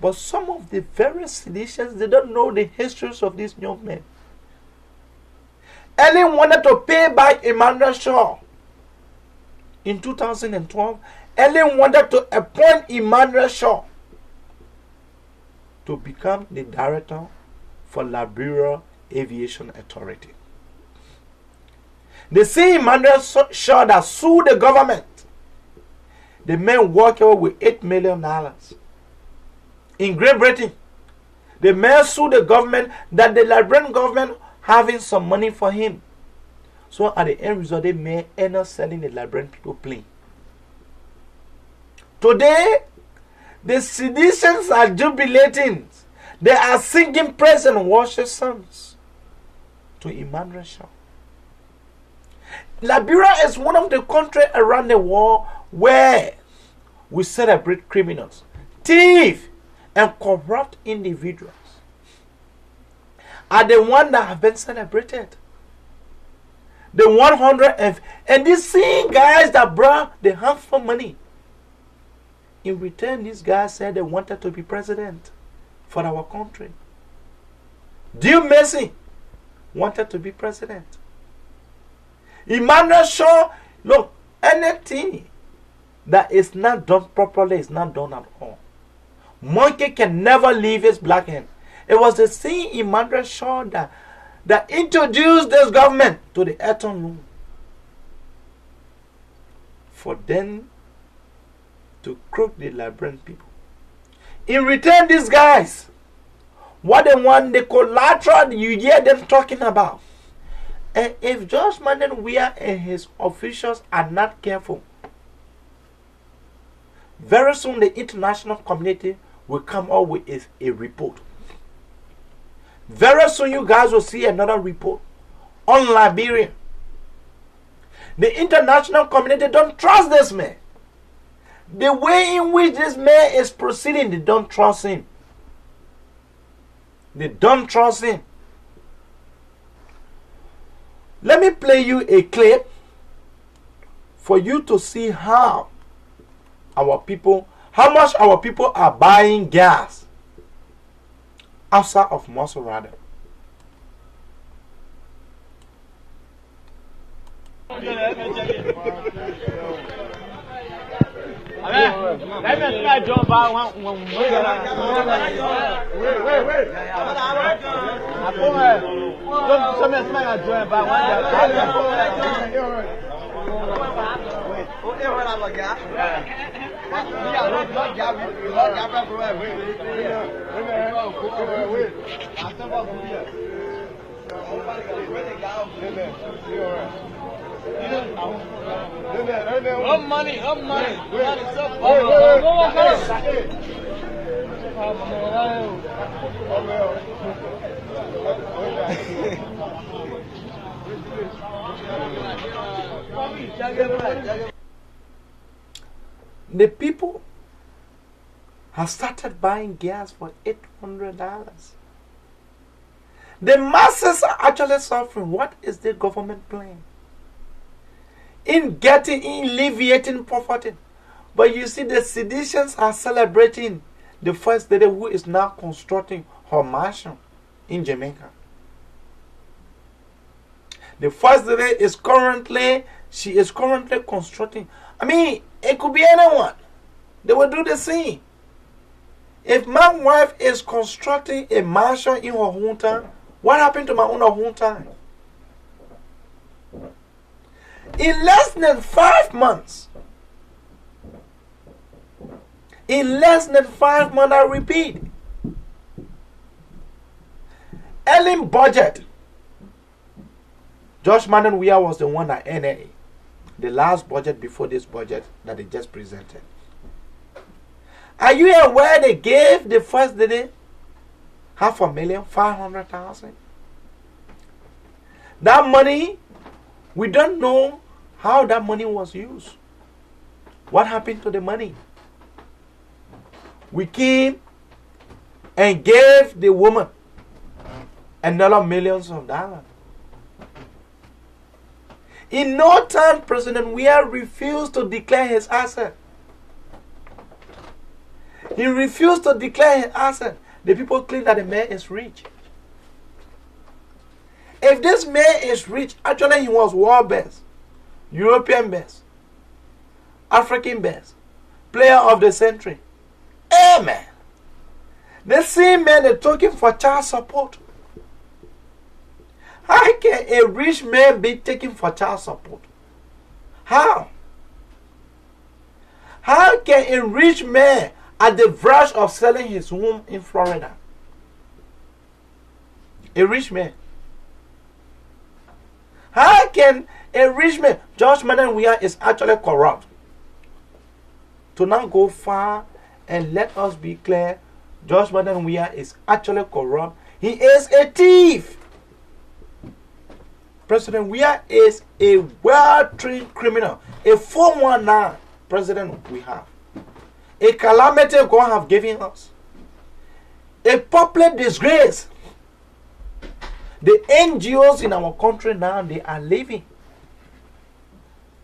But some of the very seditious, they don't know the histories of these young men. Ellen wanted to pay back Emmanuel Shaw. In 2012, Ellen wanted to appoint Emmanuel Shaw to become the director for Liberia Aviation Authority. The same Emmanuel Shaw that sued the government the man walked away with $8 million. In Great Britain, the man sued the government that the Liberian government having some money for him. So at the end result, the man ended up selling the Liberian people plane. Today, the citizens are jubilating. They are singing praise and worship songs to Emmanuel Shaw. Liberia is one of the countries around the world where we celebrate criminals, thieves, and corrupt individuals are the ones that have been celebrated. The 100 and these same guys that brought the handful money. In return, these guys said they wanted to be president for our country. Dear Messi wanted to be president. Emmanuel Shaw, look, anything that is not done properly is not done at all. Monkey can never leave his black hand. It was the same Emmanuel Shaw that introduced this government to the Eton room for them to crook the Liberian people. In return, these guys, what they want, the collateral you hear them talking about. And if Judge Weah and his officials are not careful, very soon the international community will come up with a report. Very soon you guys will see another report on Liberia. The international community don't trust this man. The way in which this man is proceeding, they don't trust him. They don't trust him. Let me play you a clip for you to see how much our people are buying gas outside of Maserati.
Money.
The people have started buying gas for $800. The masses are actually suffering. What is the government plan? In alleviating poverty. But you see, the citizens are celebrating the first lady who is now constructing her mansion in Jamaica. The first lady is currently constructing. I mean, it could be anyone. They will do the same. If my wife is constructing a mansion in her hometown, what happened to my own hometown? In less than 5 months, I repeat, Ellen budget. Josh Weah was the one that ended the last budget before this budget that they just presented. Are you aware they gave the first lady $500,000? That money, we don't know how that money was used. What happened to the money? We came and gave the woman another millions of dollars. In no time, President Weah refused to declare his asset. He refused to declare his asset. The people claim that the man is rich. If this man is rich, actually he was world best, European best, African best, player of the century. Amen. The same man they're talking for child support. How can a rich man be taken for child support? How How can a rich man at the verge of selling his home in Florida? A rich man. How can a rich man, George Weah is actually corrupt? To now go far and let us be clear, George Weah is actually corrupt. He is a thief. President Weah is a well-trained criminal. A 419 president we have. A calamity God have given us. A public disgrace. The NGOs in our country now, they are leaving.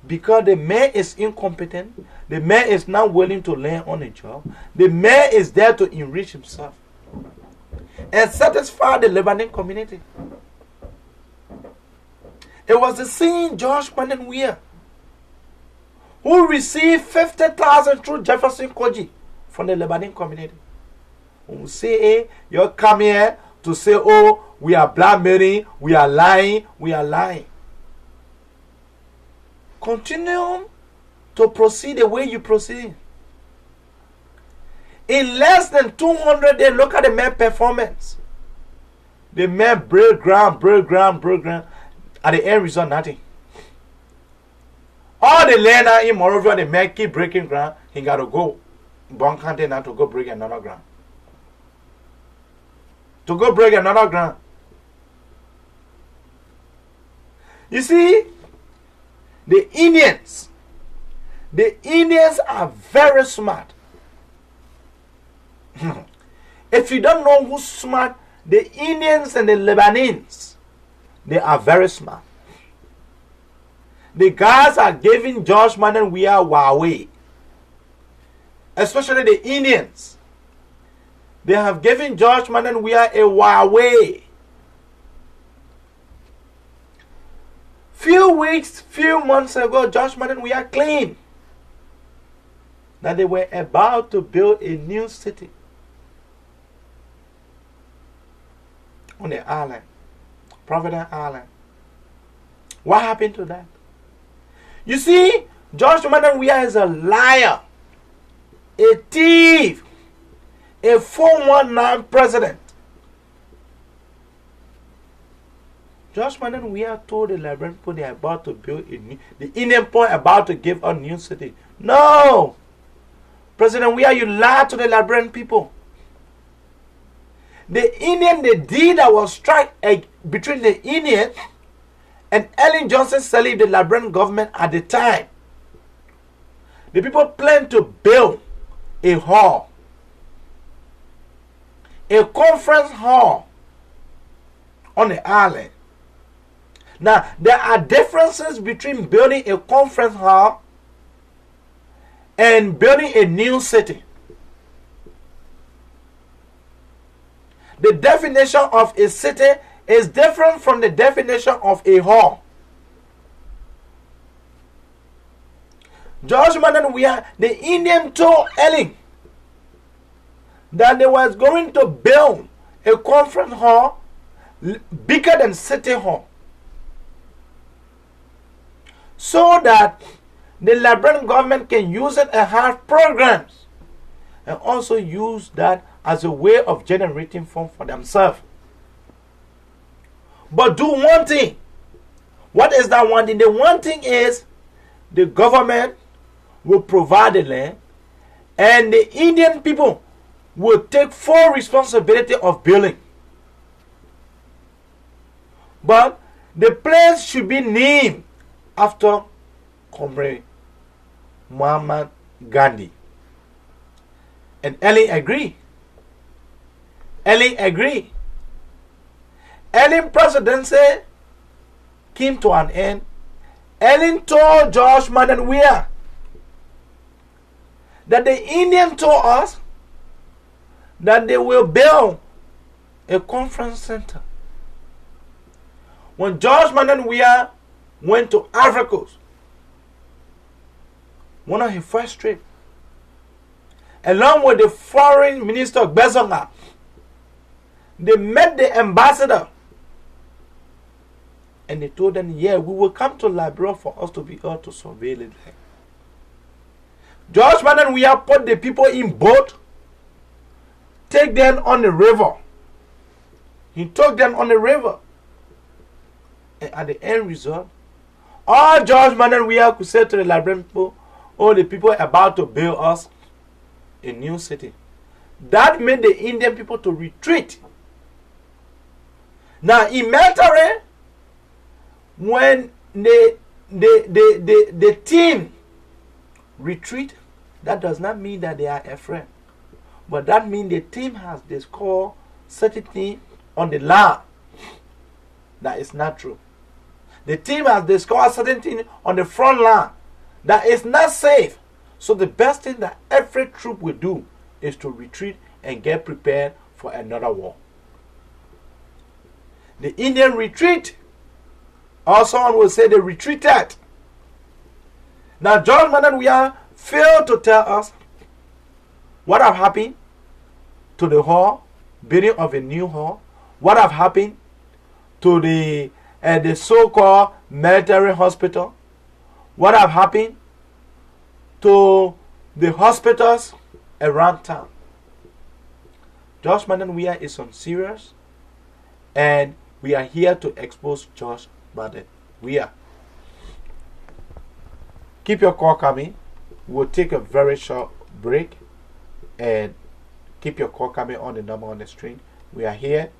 Because the man is incompetent. The man is not willing to learn on a job. The man is there to enrich himself. And satisfy the Lebanon community. It was the same George Weah who received 50,000 through Jefferson Koji from the Lebanon community. Who say, hey, you come here to say, oh, we are blackmailing, we are lying, we are lying. Continue to proceed the way you proceed. In less than 200 days, look at the man performance. The man break ground. At the end result, nothing. All the land in Moreover, the man keep breaking ground. He got to go. Bon country now to go break another ground. To go break another ground. You see, the Indians are very smart. If you don't know who's smart, the Indians and the Lebanese, they are very smart. The guys are giving George Weah Huawei. Especially the Indians. They have given George Weah a Huawei. Few months ago, George Weah claimed that they were about to build a new city on the island, Providence Island. What happened to that? You see, George Weah is a liar, a thief, a 419 president. George Weah told the Liberian people they are about to build the Indian point about to give a new city. No! President Weah, you lied to the Liberian people. The deed that was struck between the Indian and Ellen Johnson Sirleaf, the Liberian government at the time. The people planned to build a hall, a conference hall on the island. Now, there are differences between building a conference hall and building a new city. The definition of a city is different from the definition of a hall. George Weah, the Indian, told Ellen that they was going to build a conference hall bigger than City Hall, so that the Liberian government can use it and have programs, and also use that as a way of generating funds for themselves. But do one thing. What is that one thing? The one thing is the government will provide the land, and the Indian people will take full responsibility of building. But the place should be named after Comrade Mahatma Gandhi. And Ellen agreed. Ellen presidency came to an end. Ellen told George Weah that the Indian told us that they will build a conference center. When George Weah went to Africa, one of his first trips, along with the foreign minister Bezonga, they met the ambassador and they told them, yeah, we will come to Liberia for us to be able to surveil it. George Madden Weah put the people in boat, take them on the river. He took them on the river. And at the end result, all George Madden Weah could say to the Liberian people, oh, the people are about to build us a new city. That made the Indian people to retreat. Now, in military, when the team retreat, that does not mean that they are afraid. But that means the team has discovered certain thing on the land that is not true. The team has discovered certain thing on the front line that is not safe. So the best thing that every troop will do is to retreat and get prepared for another war. The Indian retreat, or someone will say they retreated. Now George Madden Weah failed to tell us what have happened to the hall, building of a new hall, what have happened to the so-called military hospital, what have happened to the hospitals around town. George Madden Weah is on serious, and we are here to expose George Madden Weah. Keep your call coming. We'll take a very short break, and keep your call coming on the number on the screen. We are here.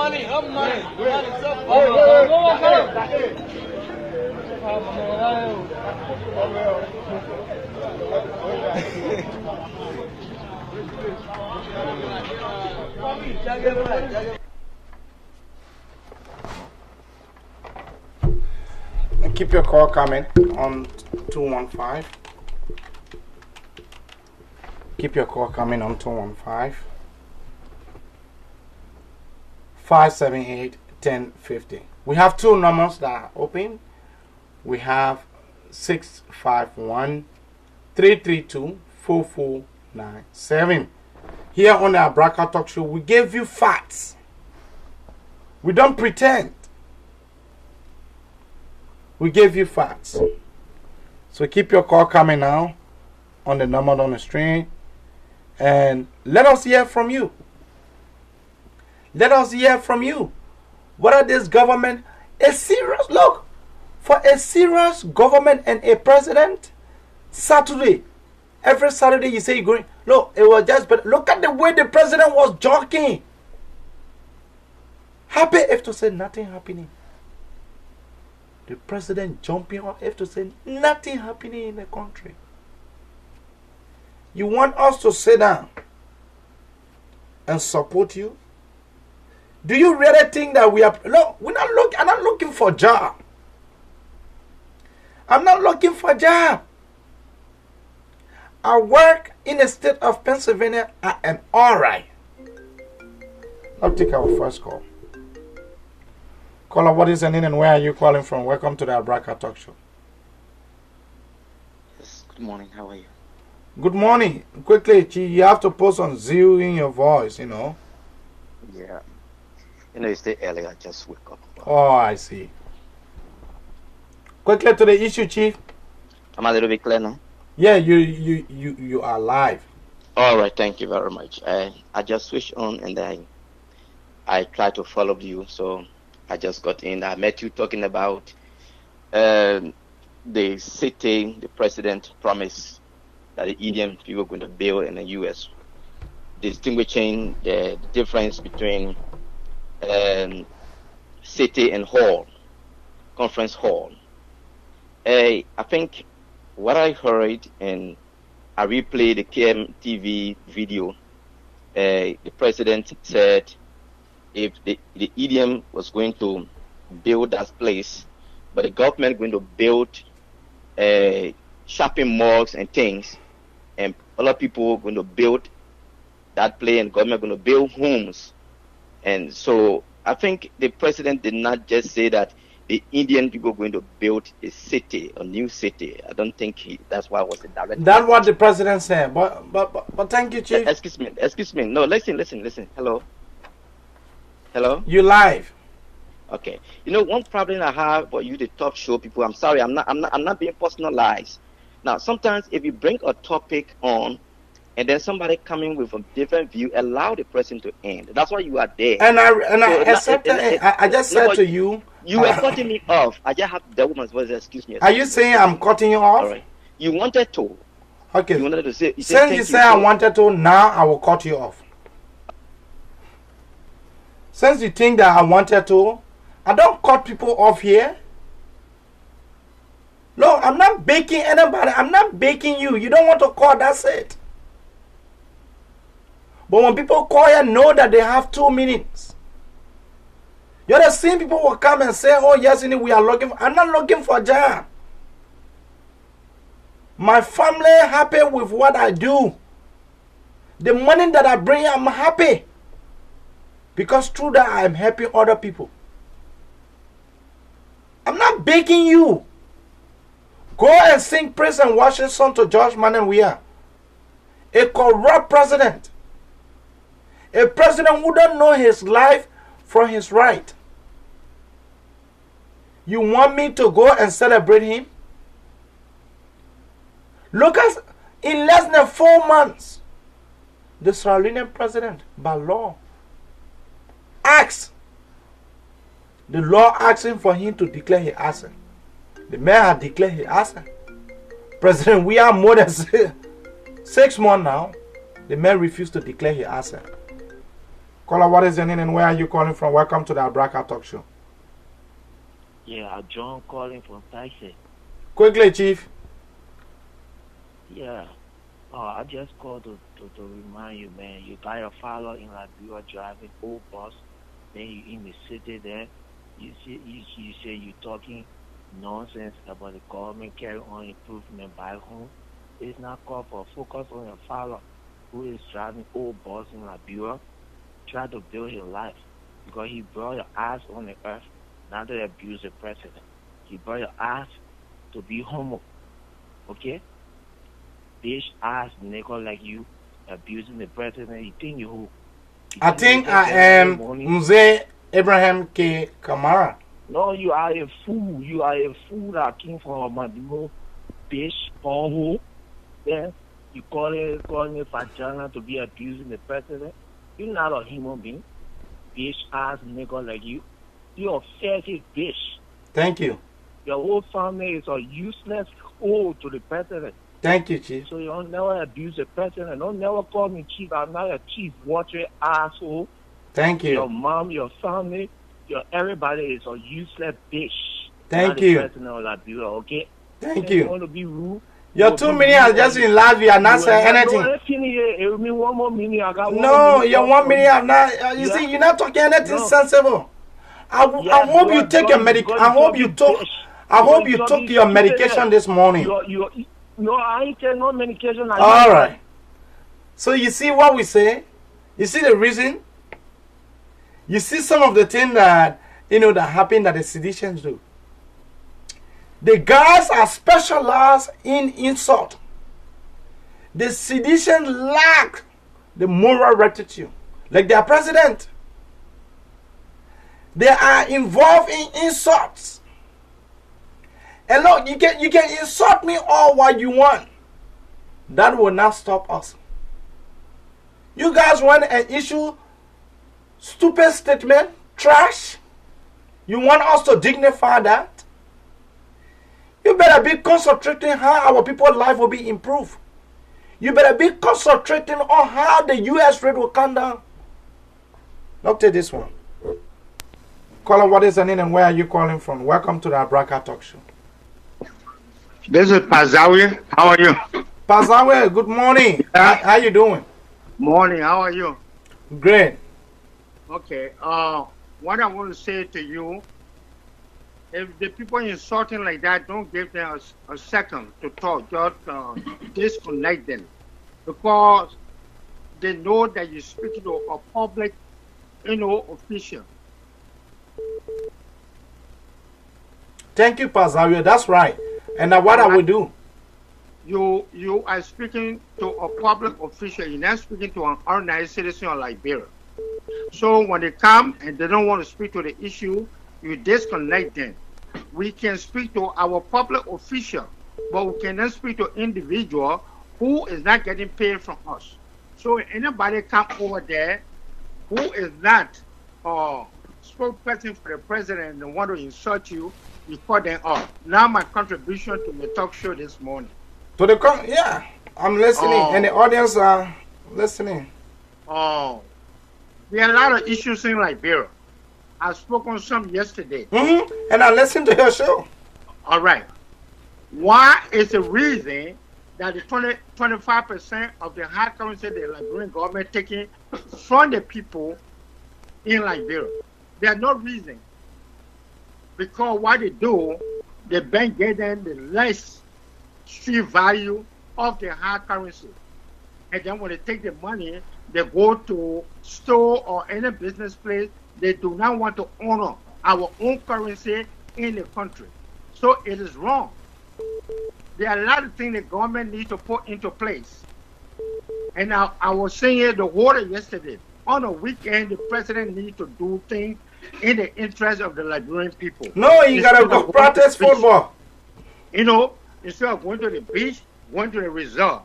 Money.
Keep your call coming on 215. Keep your call coming on 215 578 1050. We have two numbers that are open. We have 651 332 4497. Here on the Abraka Talk Show, we give you facts. We don't pretend. We give you facts. So keep your call coming now on the number on the screen, and let us hear from you. Let us hear from you. Whether this government is serious. Look, for a serious government and a president, Saturday, every Saturday you say you're going. Look, it was just, but look at the way the president was joking. Happy if to say nothing happening. The president jumping off if to say nothing happening in the country. You want us to sit down and support you? Do you really think that we are? Look, I'm not looking for a job. I'm not looking for a job. I work in the state of Pennsylvania. I am alright. I'll take our first call. Caller, what is your name and where are you calling from? Welcome to the Abraka Talk Show.
Yes, good morning. How are you?
Good morning. Quickly, you have to post on zeal in your voice, you know.
Yeah. You know, it's still early. I just woke up.
Oh, I see. Quickly to the issue, Chief.
I'm a little bit clear now.
Yeah, you are live.
All right. Thank you very much. I just switched on and I tried to follow you, so I just got in. I met you talking about the city the president promised that the Indian people were going to build in the U.S., distinguishing the difference between city and hall, conference hall. I think what I heard, and I replayed the KMTV video, the president said if the EDM was going to build that place, but the government going to build shopping malls and things, and a lot of people are going to build that place, and government going to build homes. And so I think the president did not just say that the Indian people are going to build a city, a new city. I don't think that's why it was a direct.
That's what the president said. But thank you, Chief.
Excuse me. No, listen. Hello.
You live.
Okay. You know, one problem I have for you to talk show people. I'm sorry. I'm not being personalized. Now, sometimes if you bring a topic on, and then somebody coming with a different view, allow the person to end. That's why you are there.
And I accepted. I just said to you.
You were cutting me off. I just have the woman's voice. Excuse me.
Are you saying I'm cutting you off?
All right. You wanted to.
Okay.
You wanted to say.
Since you say I wanted to, now I will cut you off. Since you think that I wanted to, I don't cut people off here. No, I'm not baking anybody. I'm not baking you. You don't want to call, that's it. But when people call you, know that they have 2 minutes. You're the same people will come and say, oh yes, we are looking for. I'm not looking for a job. My family happy with what I do. The money that I bring, I'm happy. Because through that, I'm helping other people. I'm not begging you. Go and sing praise and worship song to George Weah. A corrupt president. A president who don't know his life from his right. You want me to go and celebrate him? Look at, in less than 4 months, the Sierra Leonean president, by law, asked, the law asking for him to declare his assent. The man had declared his assent. President, we are more than 6 months now. The man refused to declare his assent. Caller, what is your name and where are you calling from? Welcome to the Abraka Talk Show.
Yeah, John calling from Texas.
Quickly, Chief.
Yeah. I just called to remind you, man. You got your father in Liberia driving old bus. Then you in the city there. You say you talking nonsense about the government carry on improvement back home. It's not called for. Focus on your father who is driving old bus in Liberia. Try to build his life because he brought your ass on the earth not to abuse the president. He brought your ass to be homo. Okay? Bitch ass nigga like you abusing the president. You think you who?
I think I am Mzee Abraham K. Kamara.
No, you are a fool. You are a fool that came from Madimo, bitch, poor. Then you call me vagina to be abusing the president. You're not a human being. Bitch ass nigga like you. You're a filthy bitch.
Thank you.
Your whole family is a useless hold to the president.
Thank you, Chief.
So you don't never abuse the president. Don't never call me Chief. I'm not a Chief. Watch your asshole.
Thank you.
Your mom, your family, your everybody is a useless bitch.
Thank you.
The president of Liberia, okay?
Thank you.
You want to be rude?
Your 2 minutes are just in live. You are not saying anything.
One more minute. I got
no, your 1 minute have not. You see, you're not talking anything sensible. I hope you take your medication. I hope you took. I hope you took your medication this morning.
No, I ain't taking no medication.
All right. So you see what we say. You see the reason. You see some of the things that that happen that the seditions do. The guys are specialized in insult. The sedition lack the moral rectitude, like their president. They are involved in insults. And look, you can insult me all what you want. That will not stop us. You guys want an issue, stupid statement, trash. You want us to dignify that? You better be concentrating how our people's life will be improved. You better be concentrating on how the U.S. rate will come down. Look at this one. Caller, what is your name and where are you calling from? Welcome to the Abraka Talk Show.
This is Pazawi. How are you?
Pazawi, good morning. How you doing?
Morning. How are you?
Great.
Okay. What I want to say to you, if the people insulting like that, don't give them a second to talk. Just disconnect them, because they know that you're speaking to a public, official.
Thank you, Pastor. That's right. And now what I will do?
You are speaking to a public official. You're not speaking to an ordinary citizen of Liberia. So when they come and they don't want to speak to the issue, you disconnect them. We can speak to our public official, but we cannot speak to individual who is not getting paid from us. So if anybody come over there who is not spokesperson for the president and want to insult you, you call them off. Now my contribution to the talk show this morning.
Yeah, I'm listening, and the audience are listening.
There are a lot of issues in Liberia. I spoke on some yesterday.
And I listened to your show.
All right. Why is the reason that the 25% of the hard currency the Liberian government taking from the people in Liberia? There's no reason. Because what they do, the bank gave them the less street value of the hard currency. And then when they take the money, they go to store or any business place. They do not want to honor our own currency in the country. So it is wrong. There are a lot of things the government needs to put into place. And I was saying the water yesterday. On a weekend, the president needs to do things in the interest of the Liberian people.
No, you gotta go practice football.
Instead of going to the beach, going to the resort.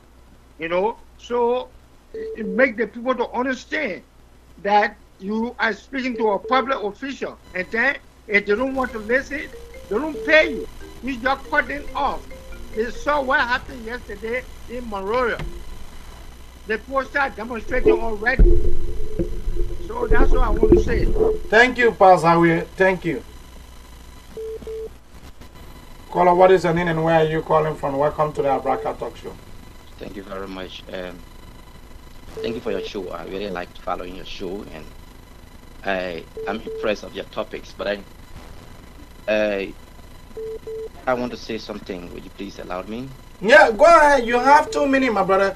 So it makes the people to understand that you are speaking to a public official, and then if they don't want to listen, they don't pay you. You just cut them off. They saw what happened yesterday in Monrovia. The people start demonstrating already. So that's what I want to say.
Thank you, Pastor. Thank you. Caller, what is your name and where are you calling from? Welcome to the Abraka Talk Show.
Thank you very much. Thank you for your show. I really liked following your show, and I'm impressed of your topics. But I want to say something. Would you please allow me?
Yeah, go ahead. You have 2 minutes, my brother.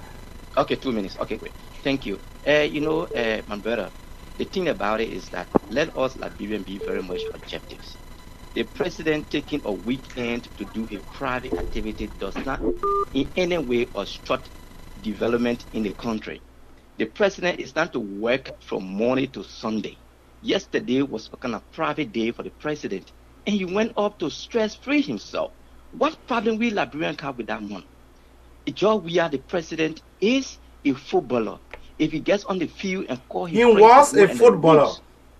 Okay, 2 minutes. Okay, great. Thank you. My brother, the thing about it is that let us Liberians be very much objectives. The president taking a weekend to do a private activity does not in any way obstruct development in the country. The president is not to work from Monday to Sunday. Yesterday was a kind of private day for the president, and he went up to stress-free himself. What problem we Liberians have with that one? George Weah, the president, is a footballer. If he gets on the field and call his
he was a footballer.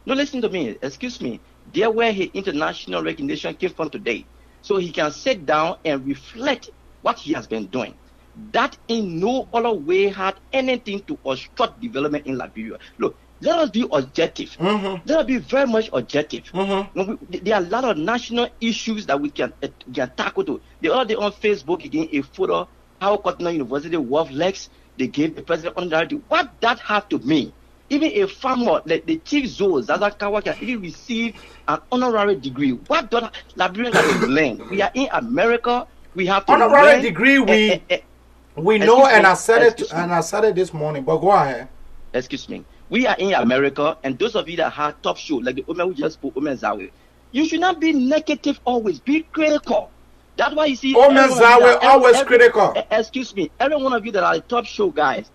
No, listen to me. Excuse me. There where his international recognition came from today. So he can sit down and reflect what he has been doing. That in no other way had anything to obstruct development in Liberia. Look, let us be objective. Let us be very much objective. There are a lot of national issues that we can tackle. The other day on Facebook, again, a photo, how Cotton University Wolf Legs, they gave the president honorary. What that have to mean? Even a farmer, like the chief Zoe, Zazakawa, can even receive an honorary degree. What does Liberians have to learn? We are in America. We have to
honorary
learn.
Degree. We know, and I said it this morning. But go ahead.
Excuse me. We are in America, and those of you that have top show, like the woman who just spoke, Omen Zawe, you should not be negative always. Be critical. That's why you see
Omen Zawe always critical.
Excuse me. Every one of you that are the top show guys,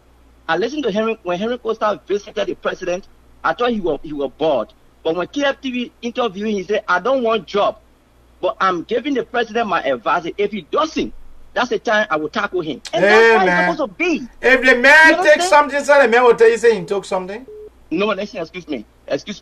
I listened to Henry when Henry Costa visited the president. I thought he was bored. But when KFTV interviewed him, he said, I don't want job, but I'm giving the president my advice. If he doesn't, that's the time I will tackle him. And that's how it's supposed to be.
If the man takes something, so the man will tell you say he took something.
No, listen, excuse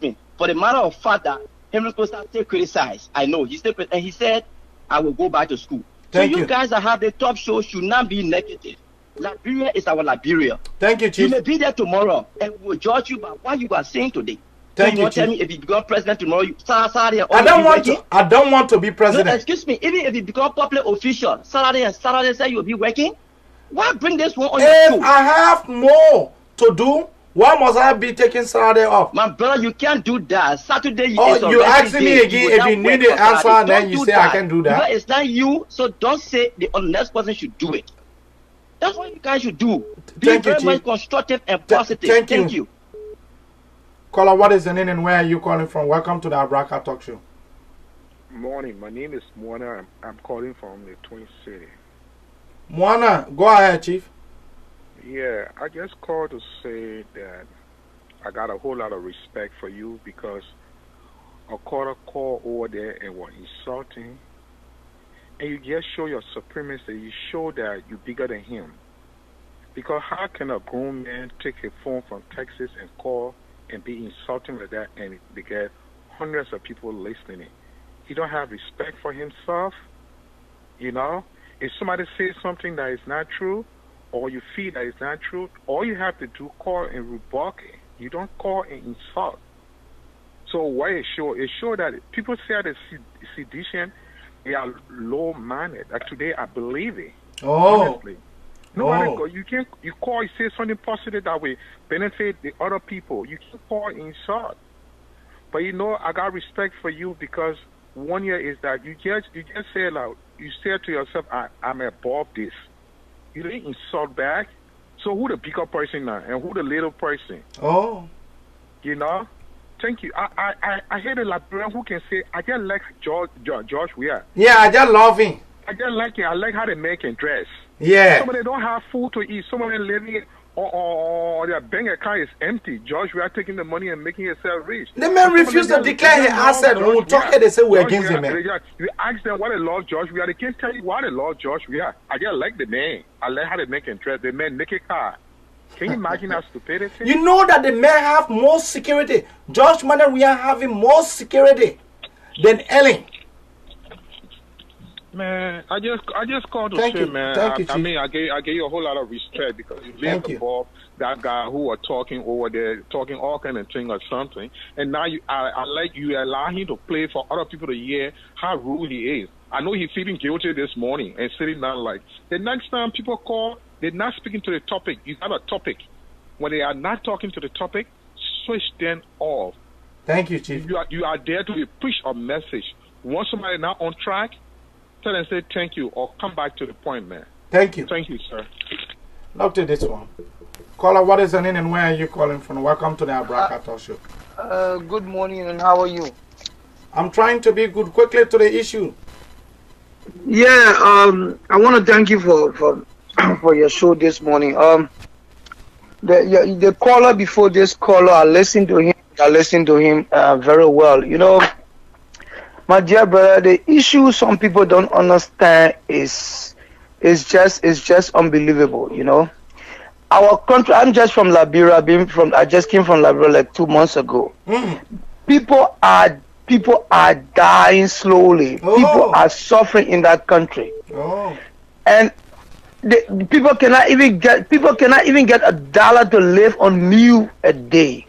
me. For the matter of fact that Henry Costa still criticized, I know he still and he said, I will go back to school.
Thank you.
You guys that have the top show should not be negative. Liberia is our Liberia.
Thank you, Chief.
You may be there tomorrow and we'll judge you by what you are saying today.
Thank
you.
You,
tell me if you become president tomorrow,
I don't want to be president.
No, excuse me. Even if you become public official, Saturday say you'll be working. Why bring this one on your show?
I have more to do Why must I be taking Saturday off?
My brother, you can't do that. Saturday
Oh, you asking me again if you need the answer, and then you say I can do that.
Because it's not you, so don't say the next person should do it. That's what you guys should do. Be very much constructive and positive. Thank you.
Caller, what is the name and where are you calling from? Welcome to the Abraka Talk Show.
Morning. My name is Moana. I'm calling from the Twin City.
Moana, go ahead, Chief.
Yeah, I just called to say that I got a whole lot of respect for you because a caller called over there and was insulting. And you just show your supremacy. You show that you're bigger than him. Because how can a grown man take a phone from Texas and call and be insulting like that and they get hundreds of people listening? He don't have respect for himself. You know? If somebody says something that is not true, or you feel that it's not true, all you have to do call and rebuke it. You don't call and insult. So what it shows that people say that sedition, they are low-minded. Like today, I believe it.
Oh.
Honestly. No, you can't. You call, you say something positive that will benefit the other people. You can't call and insult. But you know, I got respect for you because one year is that you just say like, you say to yourself, I'm above this. You didn't insult back. So who the bigger person now and who the little person?
Oh.
You know? Thank you. I hear the Liberian who can say, I just like George Weah.
Yeah, I just love him.
I just like it. I like how they make and dress.
Yeah.
Some of them don't have food to eat. Some of them living or their bank account is empty. George Weah taking the money and making himself rich.
The man refused to declare his asset. When we talk here, they say we're against him, man.
You ask them why they love George Weah. They can't tell you why they love George Weah. I just like the man. I like how they make and dress. The man make a car. Can you imagine that stupidity?
You know that the men have more security. George we are having more security than Ellen.
Man, I just called to say, man. I mean, I gave you a whole lot of respect because you live above that guy who was talking over there, talking all kind of thing or something. And now I like you allow him to play for other people to hear how rude he is. I know he's feeling guilty this morning and sitting down like the next time people call, they're not speaking to the topic. You have a topic. When they are not talking to the topic, switch them off.
Thank you, Chief.
You are there to preach a message. Once somebody not on track, tell them say thank you or come back to the point, man.
Thank you.
Thank you, sir.
Look to this one. Caller, what is the name and where are you calling from? Welcome to the Abraka Talk Show.
Good morning, and how are you?
I'm trying to be good. Quickly to the issue.
Yeah, I want to thank you for your show this morning. The caller before this caller, I listened to him very well. You know, my dear brother, the issue some people don't understand is just unbelievable. You know, our country. I'm just from Liberia. I just came from Liberia like 2 months ago. People are dying slowly. People are suffering in that country. And people cannot even get $1 to live on meal a day.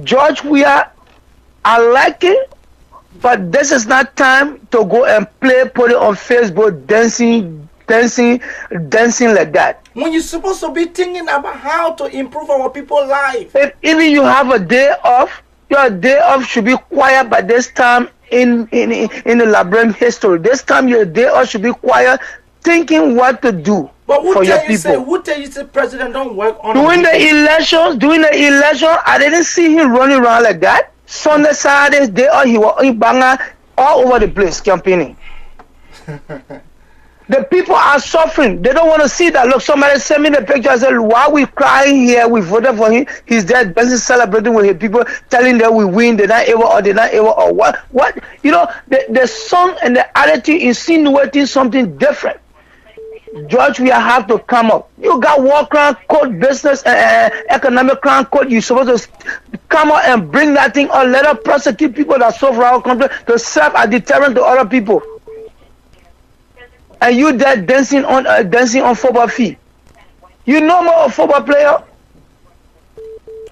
George Weah, I like it, but this is not time to go and put it on Facebook, dancing like that.
When you're supposed to be thinking about how to improve our people's life.
If even you have a day off, your day off should be quiet by this time in the Liberian history. This time your day off should be quiet, thinking what to do for your people.
Who tell you the president don't work on
during the election? I didn't see him running around like that. Sunday, Saturday, day off, he was in Banga all over the place campaigning. The people are suffering. They don't want to see that. Look, somebody sent me the picture. I said, why are we crying here? We voted for him. He's dead. Busy celebrating with his people, telling them we win. They're not able or what? What? You know, the song and the attitude insinuating something different. George, we have to come up. You got war crime code, business, economic crime code. You're supposed to come out and bring that thing or let us prosecute people that suffer our country to serve as deterrent to other people. And you there dancing on football field. You know more a football player.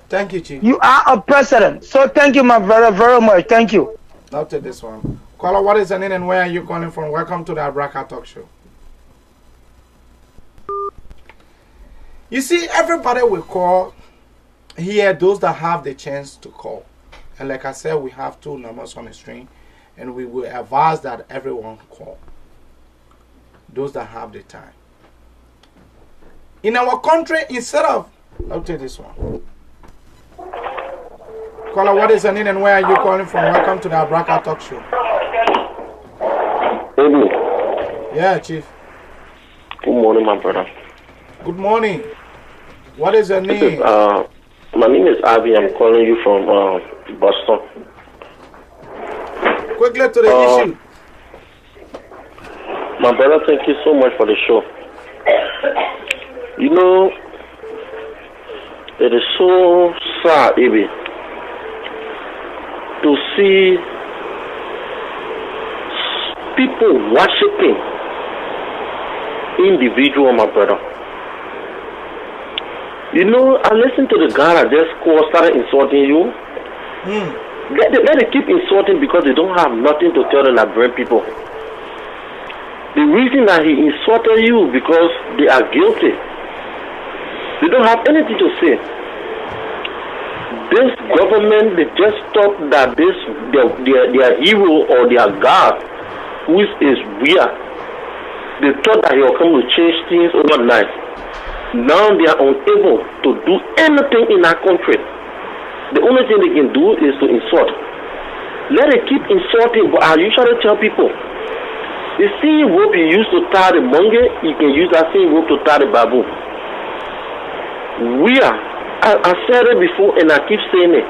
Thank you, Chief.
You are a president. So thank you, my brother, very much. Thank you.
Now take this one. Caller, what is your name and where are you calling from? Welcome to the Abraka Talk Show. You see, everybody will call here those that have the chance to call. And like I said, we have 2 numbers on the screen, and we will advise that everyone call. Those that have the time. In our country, instead of, I'll take this one. Caller, what is your name and where are you calling from? Welcome to the Abraka Talk Show. Yeah, Chief.
Good morning, my brother.
Good morning. What is your name?
My name is Avi. I'm calling you from Boston.
Quickly to the issue.
My brother, thank you so much for the show. You know, it is so sad, Ibi, to see people worshiping individual, my brother. You know, I listened to the guy that just started insulting you. Let them keep insulting because they don't have nothing to tell the Liberian people. The reason that he insulted you because they are guilty. They don't have anything to say. This government, they just thought that their hero or their God, which is Weah, they thought that he will come to change things overnight. Now they are unable to do anything in our country. The only thing they can do is to insult. Let it keep insulting, but I usually tell people, the same rope you use to tie the monkey, you can use that same rope to tie the baboon. I said it before and I keep saying it.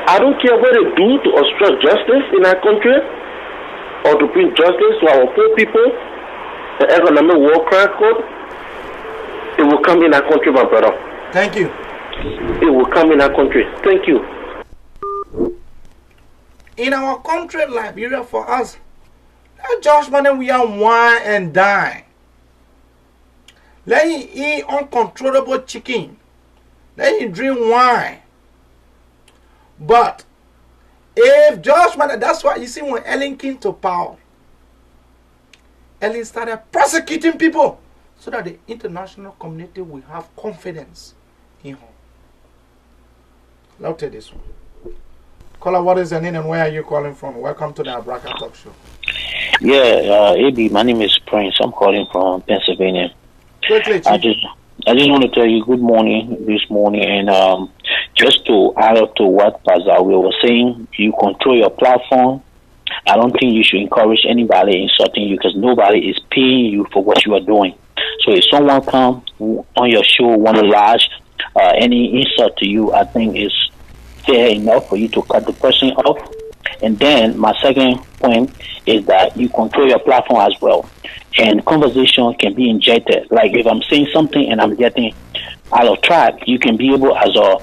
I don't care what they do to obstruct justice in our country or to bring justice to our poor people, the economic war crime code. It will come in our country, my brother.
Thank you.
It will come in our country. Thank you.
In our country, Liberia, for us, that judgment we are wine and dine. Let him eat uncontrollable chicken. Let him drink wine. But if judgment, that's why you see when Ellen came to power, Ellen started prosecuting people so that the international community will have confidence in her. I'll take this one. Caller, what is your name and where are you calling from? Welcome to the Abraka Talk Show.
Yeah, AB, my name is Prince. I'm calling from Pennsylvania.
Quickly,
I just want to tell you good morning this morning, and just to add up to what Pastor Will was saying, you control your platform. I don't think you should encourage anybody insulting you because nobody is paying you for what you are doing. So if someone come on your show want to lodge any insult to you, I think it's fair enough for you to cut the person off. And then my second point is that you control your platform as well. And conversation can be injected. Like if I'm saying something and I'm getting out of track, you can be able, as a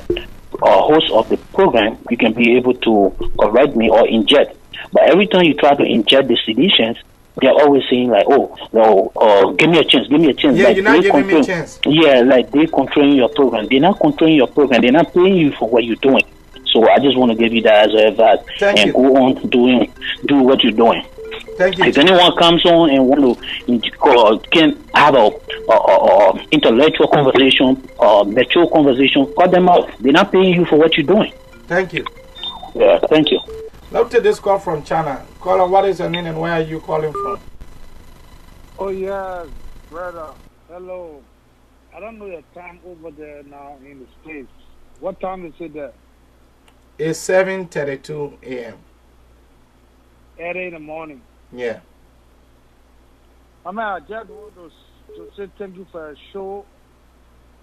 host of the program, you can be able to correct me or inject. But every time you try to inject the seditions, they're always saying like, oh, no, give me a chance, give me a chance.
Yeah,
like
you're not giving me a chance.
Yeah, like they're controlling your program. They're not controlling your program. They're not paying you for what you're doing. So I just want to give you that as advice.
Thank you.
Go on do what you're doing.
Thank you.
If anyone comes on and want to can have a intellectual conversation or mature conversation, cut them out. They're not paying you for what you're doing.
Thank you.
Yeah, thank you.
Let's take this call from China. Caller, what is your name and where are you calling from?
Oh, yes, brother. Hello. I don't know your time over there now in the States. What time is it there?
It's 7:32 a.m.
8 in the morning.
Yeah.
I mean, I just want to say thank you for your show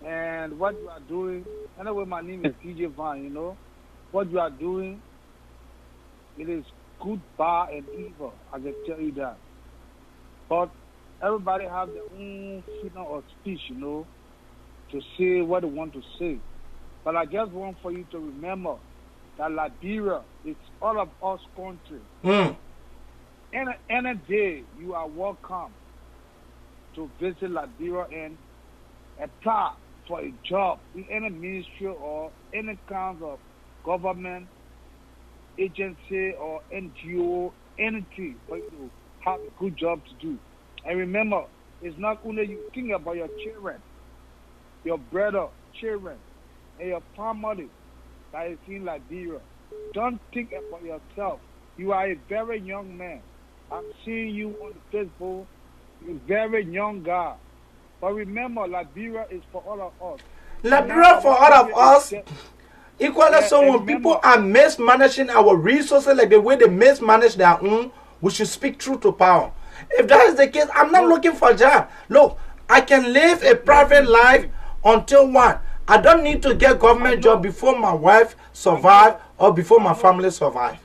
and what you are doing. Anyway, my name is DJ Van, you know. What you are doing, it is good, bad, and evil. I can tell you that. But everybody have their own freedom of speech, you know, to say what they want to say. But I just want for you to remember that Liberia is all of us country. Any day you are welcome to visit Liberia and apply for a job in any ministry or any kind of government agency or NGO, anything for you to have a good job to do. And remember, it's not only you think about your children, your brother, children, and your family that is in Liberia. Don't think about yourself. You are a very young man. I'm seeing you on the Facebook. You're a very young guy. But remember, Liberia is for all of us.
Liberia for all of us. Equally so, when people are mismanaging our resources like the way they mismanage their own, we should speak truth to power. If that is the case, I'm not looking for a job. Look, I can live a private life until what? I don't need to get government job before my wife survive or before my family survive.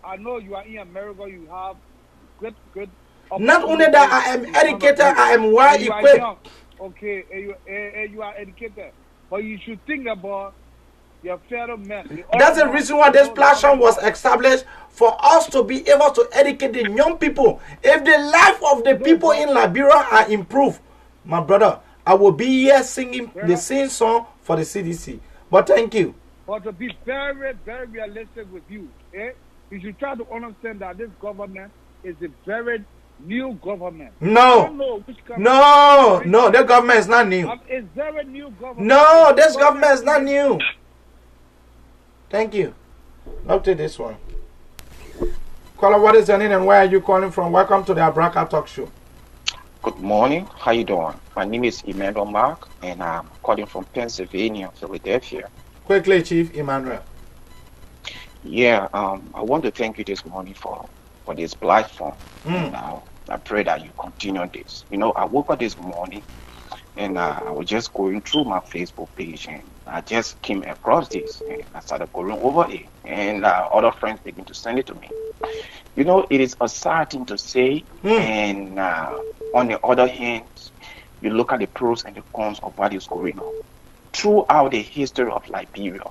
I know you are in America, you have good.
Not only that, I am educated, I am well equipped.
Okay, you are educated. But you should think about your fellow men.
That's the reason why this platform was established, for us to be able to educate the young people. If the life of the people in Liberia are improved, my brother, I will be here singing the same song for the CDC. But thank you.
But to be very, very realistic with you, you should try to understand that this government is a very new government.
No, the government is not new.
It's very new government.
No, this government is not new. Thank you. Up to this one. Caller, what is your name and where are you calling from? Welcome to the Abraka Talk Show.
Good morning. How you doing? My name is Emmanuel Mark, and I'm calling from Pennsylvania, Philadelphia.
Quickly, Chief Emmanuel.
Yeah, I want to thank you this morning for this platform. And, I pray that you continue this. You know, I woke up this morning, and I was just going through my Facebook page, and I just came across this, and I started going over it, and other friends began to send it to me. You know, it is a sad thing to say, and on the other hand, you look at the pros and the cons of what is going on. Throughout the history of Liberia,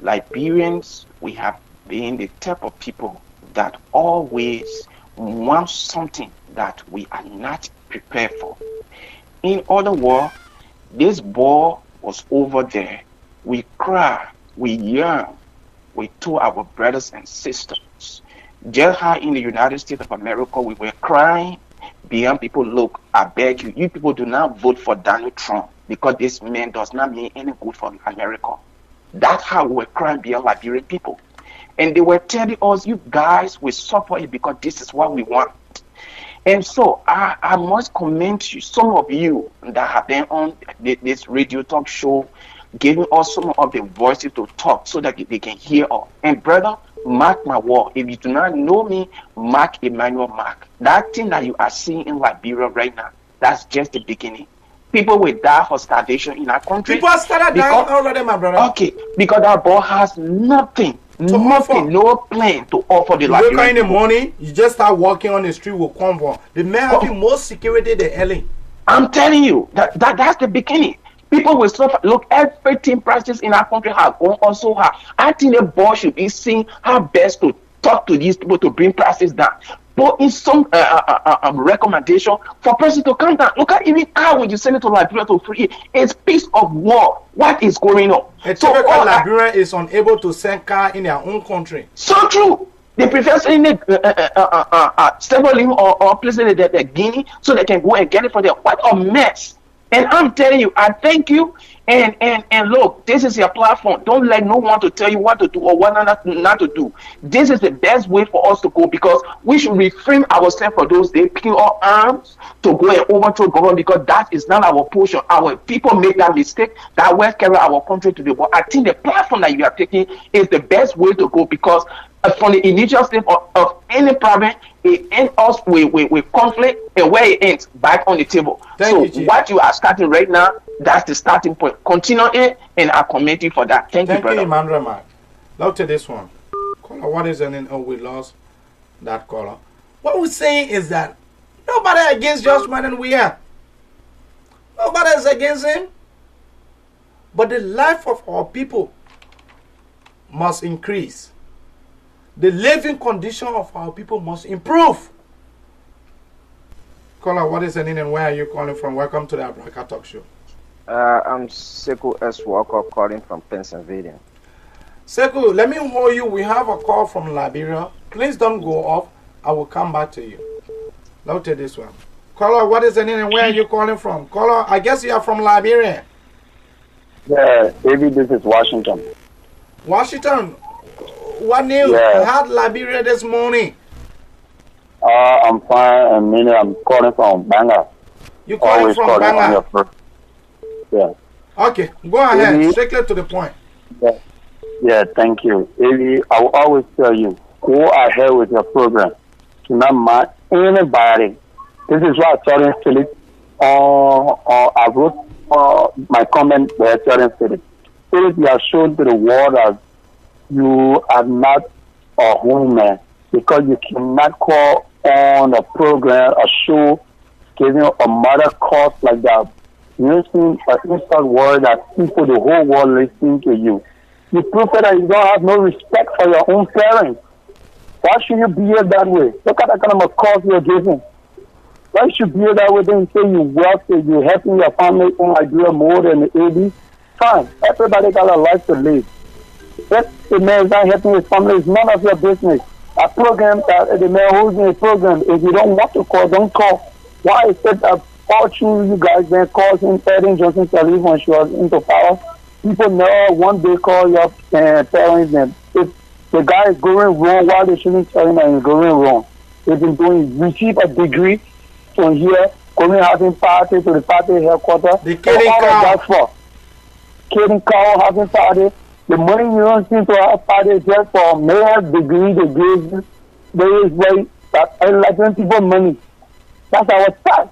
Liberians, we have been the type of people that always want something that we are not prepared for. In other words, this ball was over there. We cry, we yearn, we told our brothers and sisters. Just how in the United States of America we were crying, beyond people, look, I beg you, you people do not vote for Donald Trump because this man does not mean any good for America. That's how we were crying beyond Liberian people. And they were telling us, you guys will suffer it because this is what we want. And so I must commend you, some of you that have been on this radio talk show, giving us some of the voices to talk so that they can hear us. And brother, mark my word, if you do not know me, Mark Emmanuel Mark. That thing that you are seeing in Liberia right now, that's just the beginning. People will die for starvation in our country.
People started dying already, my brother.
Okay, because our boy has nothing. No plan to offer the Liberian.
You wake up in the morning, you just start walking on the street with convoy. The man having more security than Ellen.
I'm telling you, that's the beginning. People will suffer. Look, everything prices in our country have gone also high. I think the board should be seeing how best to talk to these people to bring prices down. But in some recommendation for person to come down. Look at even car when you send it to Liberia to free. It's piece of war. What is going on?
A typical Liberian is unable to send car in their own country.
So true. They prefer sending several or placing it at Guinea so they can go and get it for them. What a mess. And I'm telling you, I thank you. And look, this is your platform. Don't let no one to tell you what to do or what not to do. This is the best way for us to go because we should refrain ourselves for those days, picking our arms to go and overthrow government because that is not our portion. Our people make that mistake that will carry our country to the world. I think the platform that you are taking is the best way to go because from the initial stage of any problem, it ends us with conflict, and where it ends, back on the table.
Thank you,
what you are starting right now, that's the starting point. Continue it, and I commend you for that. Thank you, brother.
Thank you, Emmanuel Mark. Now to this one. Caller, what is the name? Oh, we lost that caller. What we're saying is that nobody against Judgment and Weah. Nobody is against him. But the life of our people must increase. The living condition of our people must improve. Caller, what is the name and where are you calling from? Welcome to the Abraka Talk Show.
I'm Sekou S. Walker calling from Pennsylvania.
Sekou, let me hold you. We have a call from Liberia. Please don't go off. I will come back to you. Let's take this one. Caller, what is the name and where are you calling from? Caller, I guess you are from Liberia.
Yeah, maybe this is Washington.
Washington, what news?
Yeah.
I had Liberia this morning.
I'm fine, and meaning I'm calling from Banga.
You calling
Always
from
calling on
Banga?
your first. Yeah.
Okay, go ahead.
Maybe-
Strictly to the point.
Yeah. Yeah, thank you. Maybe I will always tell you, go ahead with your program. Do not mind anybody. This is why I told him, Philip. I wrote my comment there, telling Philip. Philip, you have shown to the world that you are not a woman because you cannot call on a program, a show, giving a mother cause like that. Using an insult word that people, the whole world listening to you. You prove that you don't have no respect for your own parents. Why should you behave that way? Look at that kind of a cause you're giving. Why should you behave that way? Then you say you're wealthy, you're helping your family in Nigeria more than the 80s. Fine. Everybody got a life to live. If the man is not helping his family, it's none of your business. A program that the man who's in a program, if you don't want to call, don't call. Why is it that all through you guys then calls him Ellen Johnson to leave when she was into power? People know one day call your parents and if the guy is going wrong, why they shouldn't tell him that he's going wrong? They've been doing, receive a degree from here, going having party to the party headquarters.
The killing
all
cow.
of that for killing cow, having party. The money you don't seem to have party just for a mayor's degree they give you. There is way that enlighten people money. That's our tax.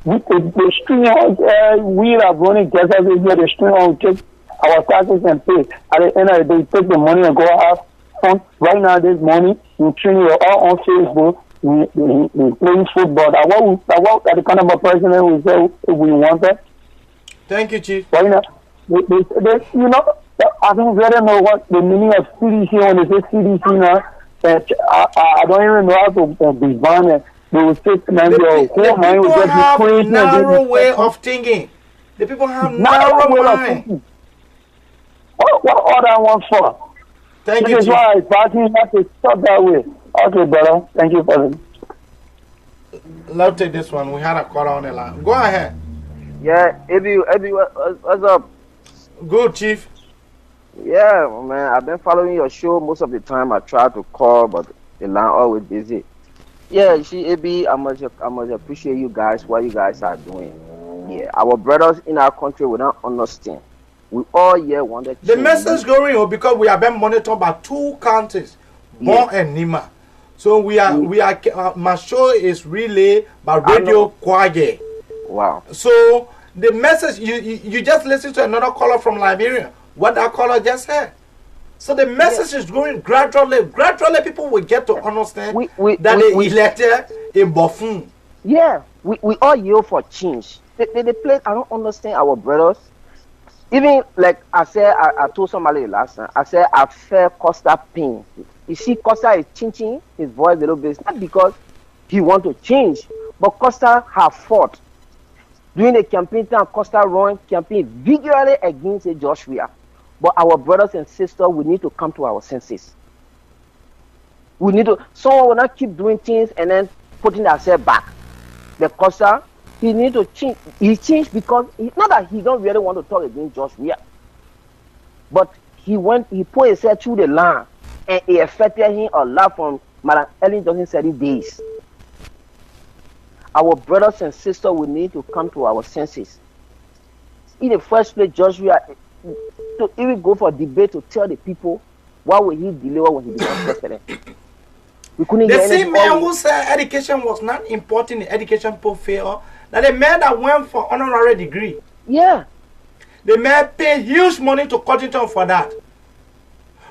The string on we are running just as we the string on take our taxes and pay. At the end of the day, take the money and go have fun. Right now, this morning, we train you all on Facebook. We playing football. What the kind of a president we say we wanted.
Thank you, Chief.
Right now, you know, I don't really know what the meaning of CDC when they say CDC now. I don't even know how to define it. They will say, man, your whole mind will just be crazy.
Narrow way of thinking. The people have narrow mind.
What other one for?
Thank you,
This is
Chief.
why I party have to stop that way. Okay, brother. Thank you for it.
Let's take this one. We had a call on the line. Go ahead.
Yeah, Ebi, what's up?
Good, Chief.
Yeah, man, I've been following your show most of the time. I try to call, but the line always busy. Yeah, Ebi, I must appreciate you guys, what you guys are doing. Yeah, our brothers in our country will not understand. We all here want to
The message going on because we have been monitored by 2 counties, Bon and Nima. So we are my show is relayed by Radio Kwage.
Wow.
So the message you just listen to another caller from Liberia. What that caller just said. So the message is going gradually. Gradually, people will get to understand that they elected a buffoon.
Yeah, we all yell for change. The place, I don't understand our brothers. Even like I said, I told somebody last time, I said I felt Costa pain. You see, Costa is changing his voice a little bit, not because he want to change, but Costa have fought. During the campaign time, Costa run campaign vigorously against Josh Weah. But our brothers and sisters, we need to come to our senses. We need to, someone will not keep doing things and then putting ourselves back. The Costa, he need to change. He changed because, not that he don't really want to talk against Josh Weah, but he put himself through the line and it affected him a lot from Madam Ellen Johnson said days. Our brothers and sisters, we need to come to our senses. In the first place, Josh Weah, to even go for debate to tell the people why would he deliver when he became president. We couldn't
The
get
same man who said education was not important in education poor fail, that the man that went for honorary degree.
Yeah.
The man paid huge money to Cottington for that.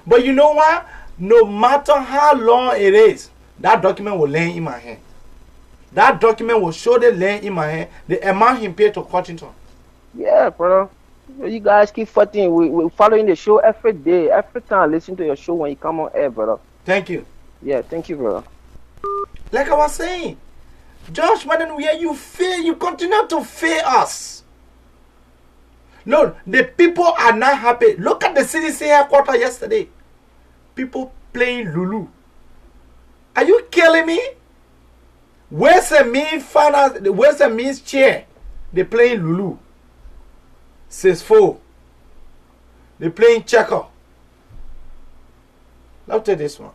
But you know what? No matter how long it is, that document will lay in my hand. That document will show the lay in my hand the amount he paid to Cottington.
Yeah, brother. You guys keep fighting. We're following the show every day. Every time I listen to your show when you come on air, brother.
Thank you.
Yeah, thank you, brother.
Like I was saying, Josh, when you fail, you continue to fail us. No, the people are not happy. Look at the CDC headquarters yesterday. People playing Lulu. Are you killing me? Where's the mean finance? Where's the mean chair? They playing Lulu. 6-4. They playing checker. Let's take this one.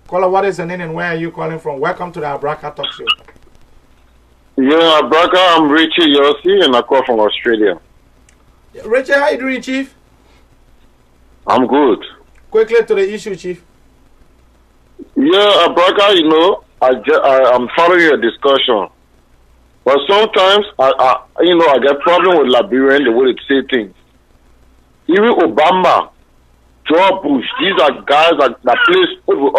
Caller, what is the name and where are you calling from? Welcome to the Abraka Talk Show.
Yeah, Abraka, I'm Richie Yossi and I call from Australia.
Richie, how you doing, Chief?
I'm good.
Quickly to the issue, Chief.
Yeah, Abraka, you know, I'm following your discussion. But sometimes, I get problem with Liberian, the way they say things. Even Obama, George Bush, these are guys that play sport with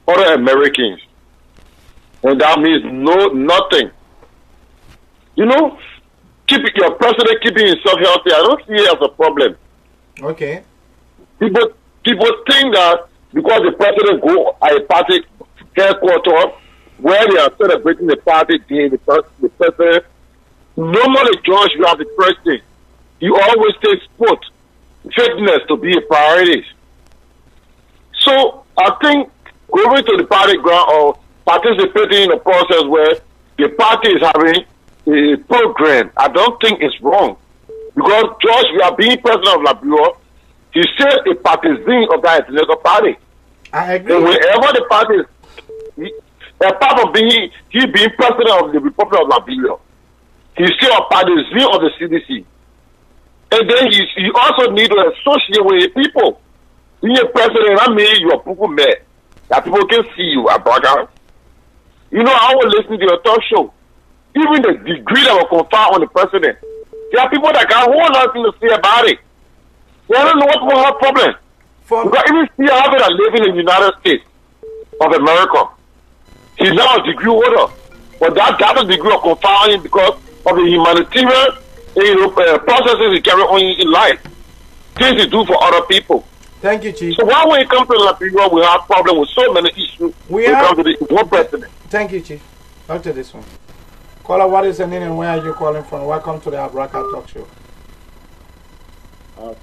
other Americans. And that means nothing. You know, your president keeping himself healthy, I don't see it as a problem.
Okay.
People think that because the president go at a party headquarters where they are celebrating the party day, the president, normally, George, you have the president. You always take sport, fitness to be a priority. So I think going to the party ground or participating in a process where the party is having a program, I don't think it's wrong. Because George, you are being president of Liberia, he's still a partisan of that ethnic party.
I agree.
And wherever the party is, apart from being president of the Republic of Liberia, he's still a partisan of the CDC. And then you also need to associate with the people. Being a president, I mean you are people met. That people can see you, Abraham. You know, I was listening to your talk show. Even the degree that was conferred on the president, there are people that got whole nothing to say about it. They don't know what's going to have problem. Because even Steve Harvey that live in the United States of America, he's now a degree holder. But that's a degree of conferring because of the humanitarian processes he carry on in life. Things he do for other people.
Thank you, Chief.
So why when it comes to Liberia, we have problem with so many issues when it comes to the one president.
Thank you, Chief. Back to this one. Caller, what is the name and where are you calling from? Welcome to the Abraka Talk Show.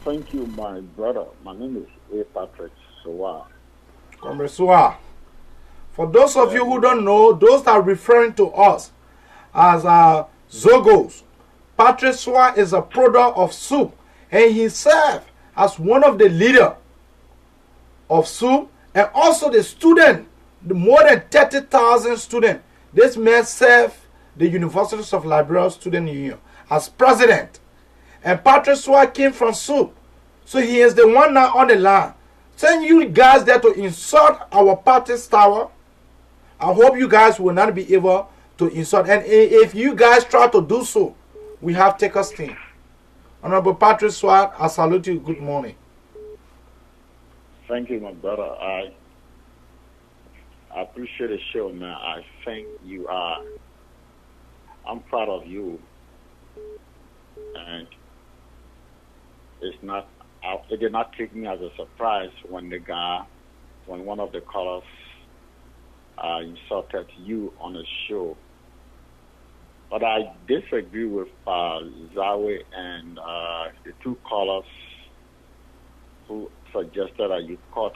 Thank you, my brother. My name is A. Patrick Sowa.
Comrade Sowa. For those of you who don't know, those that are referring to us as Zogos, Patrick Sowa is a product of SOUP, and he served as one of the leaders of SOUP and also the student, the more than 30,000 students. This man served the Universities of Liberia Student Union as president. And Patrick Sowa came from SOUP. So he is the one now on the line. Send you guys there to insult our party's tower. I hope you guys will not be able to insult. And if you guys try to do so, we have take a stand. Honorable Patrick Sowa, I salute you. Good morning.
Thank you, my brother. I appreciate the show, man. I think you are. I'm proud of you. And it did not take me as a surprise when one of the callers insulted you on the show. But I disagree with Zawe and the two callers who suggested that you cut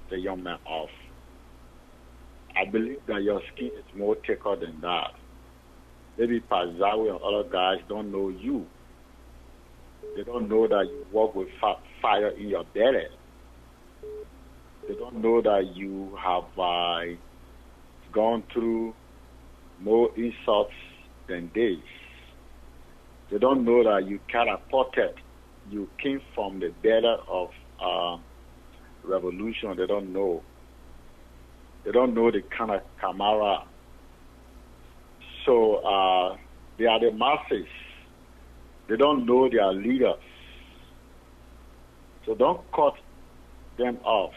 the young man off. I believe that your skin is more thicker than that. Maybe Zawe and other guys don't know you. They don't know that you walk with fire in your belly. They don't know that you have gone through more insults than this. They don't know that you catapulted. You came from the belly of revolution. They don't know. They don't know the kind of camaraderie. So they are the masses. They don't know their leaders. So don't cut them off.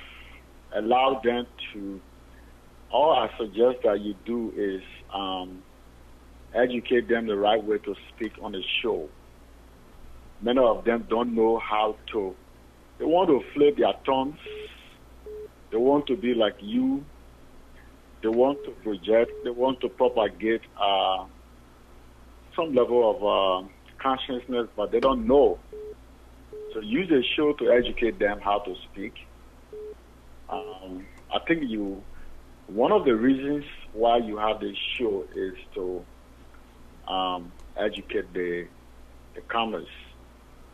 Allow them to. All I suggest that you do is educate them the right way to speak on the show. Many of them don't know how to. They want to flip their tongues. They want to be like you. They want to project. They want to propagate some level of consciousness, but they don't know. So use the show to educate them how to speak. I think one of the reasons why you have this show is to educate the the commerce.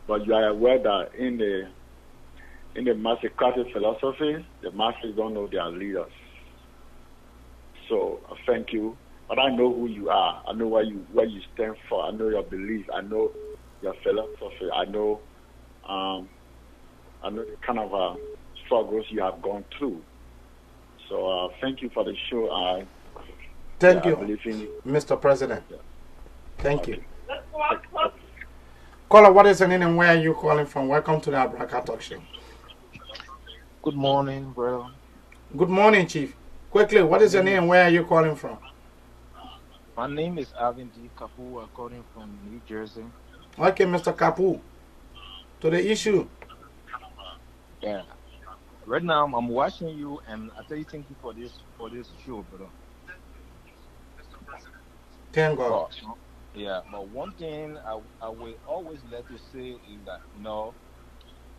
But you are aware that in the mastercratic philosophy, the masters don't know their leaders. So thank you. But I know who you are. I know where you stand for. I know your belief. I know your philosophy. I know the kind of struggles you have gone through. So thank you for the show.
Thank you,
I believe in you.
Mr. President.
Yeah.
Thank you. Caller, what is your name and where are you calling from? Welcome to the Abraka Talk Show.
Good morning, brother.
Good morning, Chief. Quickly, what is your name and where are you calling from?
My name is Alvin D. Kapu. I'm calling from New Jersey.
Okay, Mr. Kapu. To the issue.
Yeah. Right now, I'm watching you, and I tell you, thank you for this show, brother.
Thank God.
Yeah, but one thing I will always like to say is that,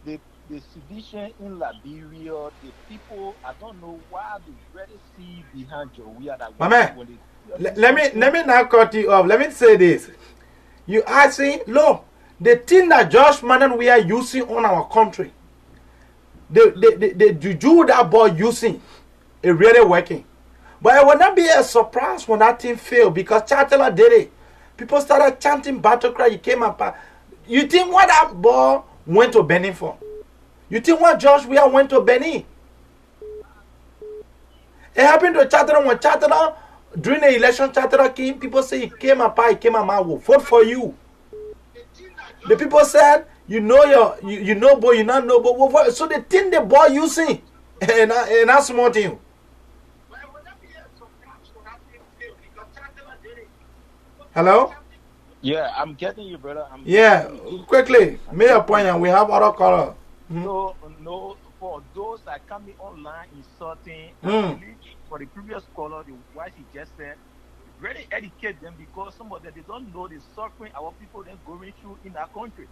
the sedition in Liberia, the people, I don't know why they really see behind Weah that
Mama, let me not cut you off. Let me say this. You are saying, look, the thing that Josh Madden we are using on our country, the juju that boy using, it really working. But it will not be a surprise when that thing failed because Chatela did it. People started chanting battle cry. He came up. You think what that boy went to Benin for? You think what Josh Weah went to Benin? It happened to Chatela when Chatela, during the election, Chatela came. People say he came up, will vote for you. The people said, you know boy, you not know boy. So the thing the boy using, and that's small thing. Hello?
Yeah, I'm getting you, brother.
Quickly, make a point and we have other color.
No, for those that coming online insulting, for the previous caller, what he just said, really educate them because some of them, they don't know the suffering our people are going through in our country.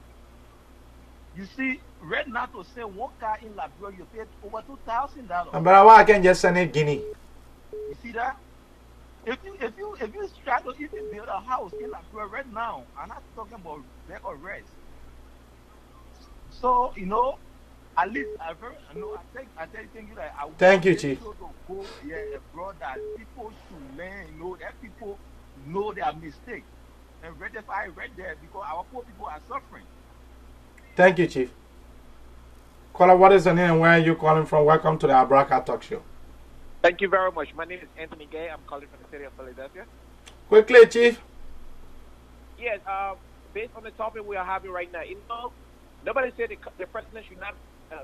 You see, right now to say one car in Liberia, you pay over $2,000.
But why I can just send it Guinea?
You see that? If you struggle even build a house in Liberia right now, I'm not talking about bed or rest. So at least I think you that I
thank you, Chief.
Go, bro, that people should learn, that people know their mistake and rectify it right there because our poor people are suffering.
Thank you, Chief. Caller, what is your name and where are you calling from? Welcome to the Abraka Talk Show.
Thank you very much. My name is Anthony Gay. I'm calling from the city of Philadelphia.
Quickly, Chief.
Yes, based on the topic we are having right now, nobody said the president should not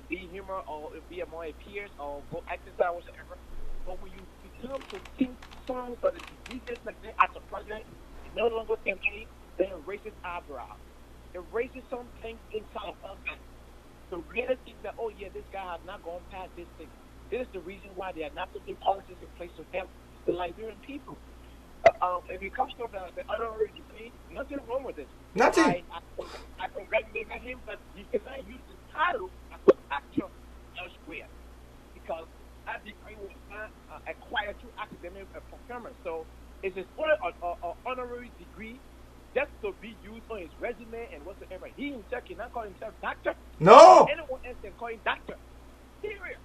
be human or be among his peers or go exercise whatsoever. But when you become to sing songs or the diseases like that as a president, it no longer campaign, then it raises eyebrow. It raises something inside of us. So really think that, oh yeah, this guy has not gone past this thing. This is the reason why they are not putting policies in place to help the Liberian people. If it comes to the honorary degree, nothing wrong with it.
Nothing.
I congratulate him, but he cannot use the title as an actor elsewhere because that degree was not acquired through academic performance. So it's an honorary degree just to be used on his resume and whatsoever. He himself cannot call himself doctor.
No.
Anyone else can call him doctor. Period.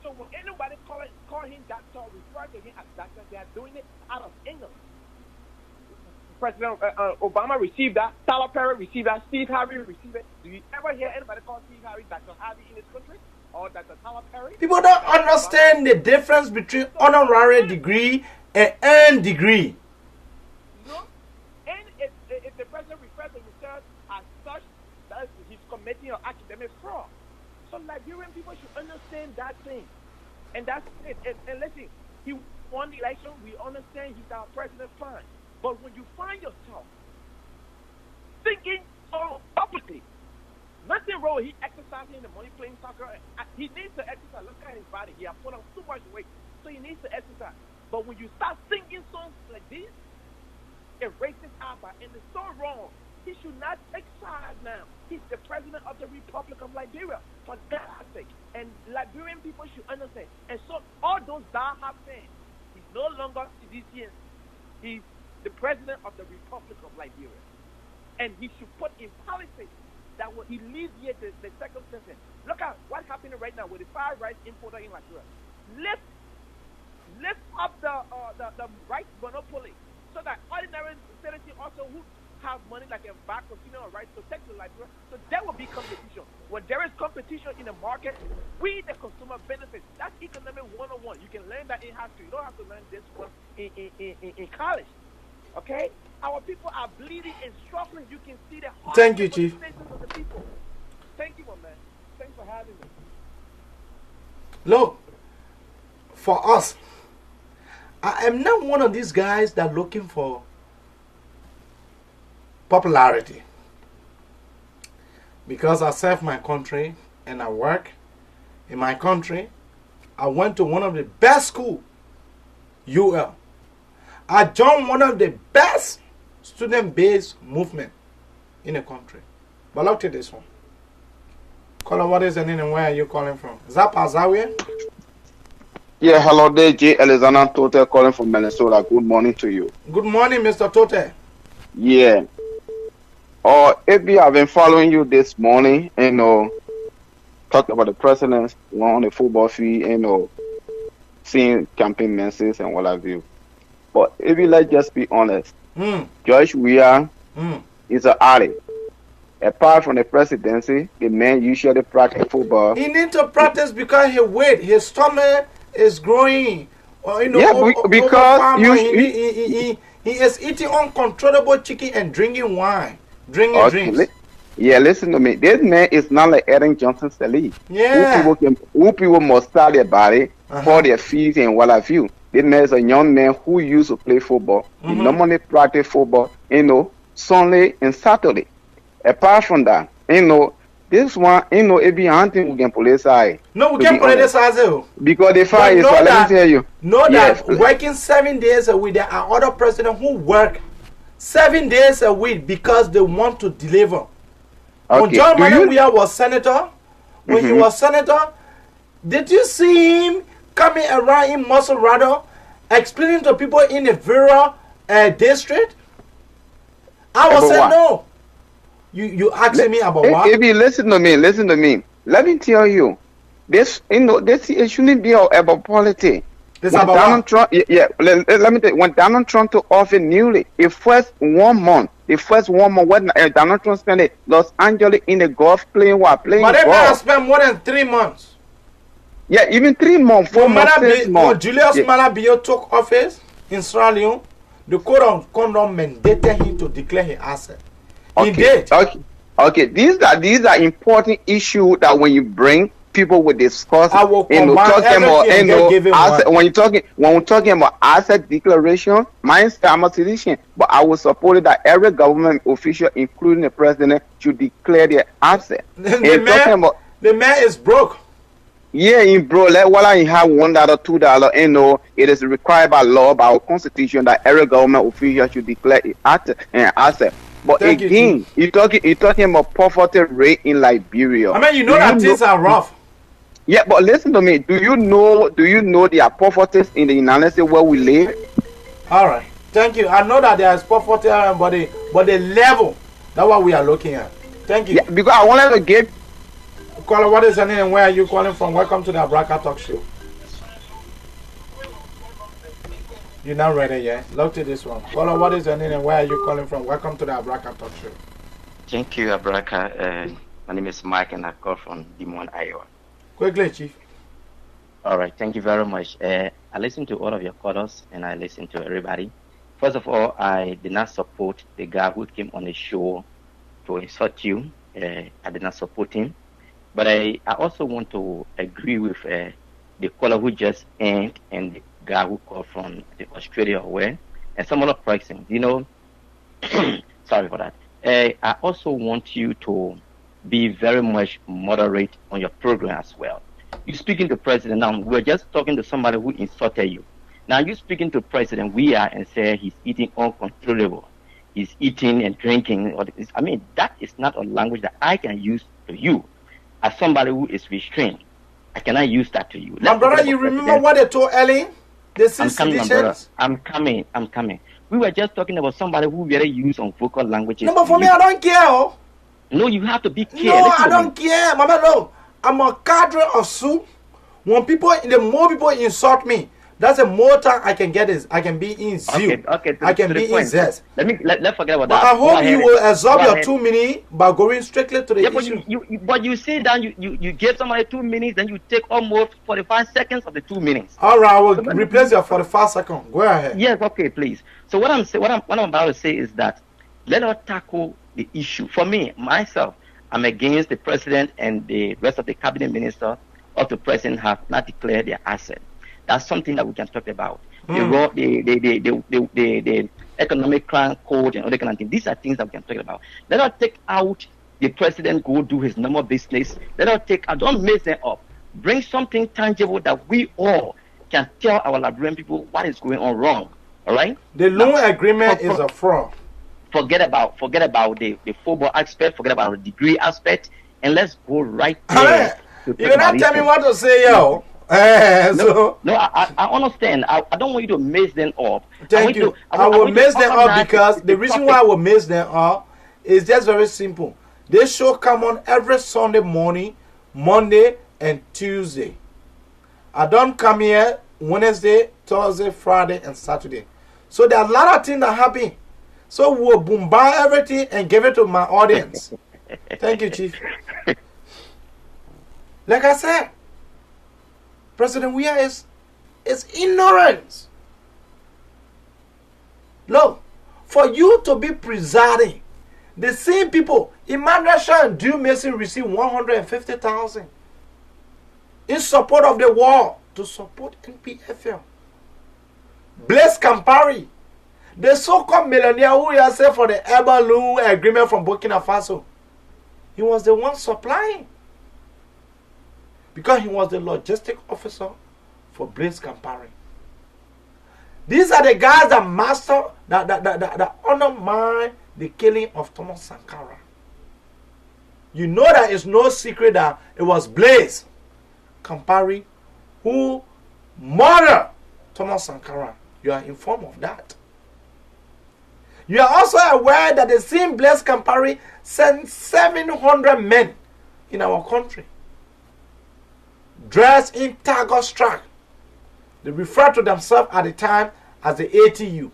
So when anybody call him doctor or refer to him as doctor, they are doing it out of England. President Obama received that. Tyler Perry received that. Steve Harvey received it. Do you ever hear anybody call Steve Harvey Dr. Harvey in this country? Or Dr. Tyler Perry?
People don't understand the difference between honorary degree and earned degree.
No. And if the president refers to himself as such, that he's committing an academic fraud. So Liberian people should understand that thing. And that's it. And listen, he won the election. We understand he's our president, fine. But when you find yourself thinking so publicly, nothing wrong. He exercising in the money, playing soccer. He needs to exercise. Look at his body. He has put on too much weight. So he needs to exercise. But when you start singing songs like this, it raises eyebrow. And it's so wrong. He should not take sides now. He's the president of the Republic of Liberia, for God's sake. And Liberian people should understand. And so all those die-hard fans, he's no longer CDCN. He's the president of the Republic of Liberia. and he should put in policies that will alleviate the circumstances. Look at what's happening right now with the far right importer in Liberia. Lift up the rice monopoly so that ordinary citizens also who have money like a back continue or rights to take to Liberia. So there will be competition. When there is competition in the market, we the consumer benefits. That's economic 101. You can learn that in history. You don't have to learn this one in college. Okay? Our people are bleeding and struggling. You can see the heart.
Thank you, Chief.
Of the people. Thank you, my man. Thanks for having me.
Look, for us, I am not one of these guys that are looking for popularity. Because I serve my country and I work in my country. I went to one of the best schools, UL. I joined one of the best student-based movement in the country. But look at this one. Caller, what is the name and where are you calling from? Is that Pazawe?
Yeah, hello there, J. Alexander Tote calling from Minnesota. Good morning to you.
Good morning, Mr. Tote.
Yeah. AB, I've been following you this morning, talking about the president on the football field, seeing campaign messages and what have you. But AB, let's just be honest. George Weah is an addict. Apart from the presidency, the man usually practice football.
He needs to practice because his stomach is growing.
Because
he is eating uncontrollable chicken and drinking wine. Drinks.
Listen to me. This man is not like Aaron Johnson Sally.
Yeah.
Who people must start their body for their fees and what have you. This man is a young man who used to play football. He normally practice football, Sunday and Saturday. Apart from that, this one, if you hunting, we can police side.
No, we can police side.
Because the fire is, let me tell you.
Know that working 7 days a week, there are other presidents who work 7 days a week because they want to deliver. When John Weah was senator, when he was senator, did you see him coming around in Masorado explaining to people in the Vera district? I was saying no. You asking me about what?
Baby, listen to me. Let me tell you, this it shouldn't be about politics.
It's about
Donald Trump. Let me tell you, when Donald Trump took office newly, the first 1 month when Donald Trump spent it, Los Angeles in the golf playing golf.
But they might have spent more than 3 months.
Yeah, even 3 months, 4 months, 6 months.
When Julius Malabio took office in Sierra Leone, the code of conduct mandated him to declare his asset. He did.
Okay. These are important issues that when you bring, people will discuss. When we're talking about asset declaration, I'm a citizen, but I will support that every government official, including the president, should declare their asset.
The man is broke.
Yeah, in bro, like while I have $1, $2, it is required by law, by our constitution, that every government official should declare an asset. But again, you're talking about poverty rate in Liberia.
I mean, that things are rough.
Yeah, but listen to me. Do you know there are poverty in the United States where we live?
All right. Thank you. I know that there is poverty, but the level, that's what we are looking at. Thank you.
Yeah, because I wanted to get...
Caller, what is your name and where are you calling from? Welcome to the Abraka Talk Show. You're not ready yet. Look to this one. Caller, what is your name and where are you calling from? Welcome to the Abraka Talk Show.
Thank you, Abraka. My name is Mike and I call from Des Moines, Iowa.
Quickly, Chief.
All right. Thank you very much. I listened to all of your callers and I listened to everybody. First of all, I did not support the guy who came on the show to insult you. I did not support him. But I also want to agree with the caller who just ended and the guy who called from Australia or where, and some other pricing. Sorry for that. I also want you to be very much moderate on your program as well. You speaking to President now, we're just talking to somebody who insulted you. Now you speaking to President Weah and say he's eating uncontrollable. He's eating and drinking. I mean, that is not a language that I can use to you. As somebody who is restrained, I cannot use that to you.
My brother, you remember what they told Ellie?
I'm coming, my brother. I'm coming. We were just talking about somebody who really use on vocal languages.
No, but for me, I don't care. Oh.
No, you have to be careful.
No, I don't care, Mama. No, I'm a cadre of soup. When the more people insult me, that's the more time I can get is I can be in zeal.
Okay.
I can be in zest.
Let's forget about
but
that.
I hope you will absorb your 2 minutes by going strictly to the issue.
But you sit down, you give somebody 2 minutes, then you take almost 45 seconds of the 2 minutes.
All right, I will replace your 45 seconds. Go ahead.
Yes, okay, please. So what I'm about to say is that let us tackle the issue. For me, myself, I'm against the president and the rest of the cabinet minister of the president have not declared their asset. That's something that we can talk about. The economic crime code and other kind of things. These are things that we can talk about. Let us take out the president, go do his normal business. Let us don't mess them up. Bring something tangible that we all can tell our Liberian people what is going on wrong. All right?
The loan agreement is a fraud.
Forget about the football aspect, forget about the degree aspect, and let's go right there.
You cannot tell me what to say, yo.
No, I understand. I don't want you to mess them up.
Thank you. I will mess them up because the reason why I will mess them up is just very simple. This show come on every Sunday morning, Monday and Tuesday. I don't come here Wednesday, Thursday, Friday, and Saturday. So there are a lot of things that happen. So we'll bombard everything and give it to my audience. Thank you, Chief. Like I said, President Weah is ignorance. Look, for you to be presiding, the same people, Emmanuel Shah and Drew Mason received 150,000 in support of the war to support NPFL. Blaise Campari, the so-called millionaire who has said for the heirloom agreement from Burkina Faso, he was the one supplying. Because he was the logistic officer for Blaise Campari. These are the guys that master, that undermine the killing of Thomas Sankara. You know that it's no secret that it was Blaise Campari who murdered Thomas Sankara. You are informed of that. You are also aware that the same Blaise Campari sent 700 men in our country, dressed in Tagus track. They refer to themselves at the time as the ATU.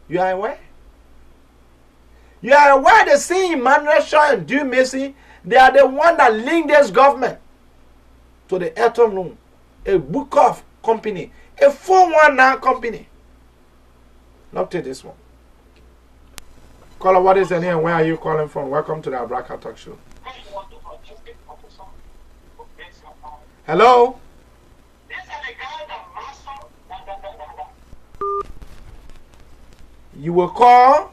You are aware? You are aware the same Emmanuel Shah and Drew Mason, they are the one that linked this government to the Atom Loan, a book off company, a 419 company. Look at this one. Caller, what is your name? Where are you calling from? Welcome to the Abraka Talk Show. Hello? You will call,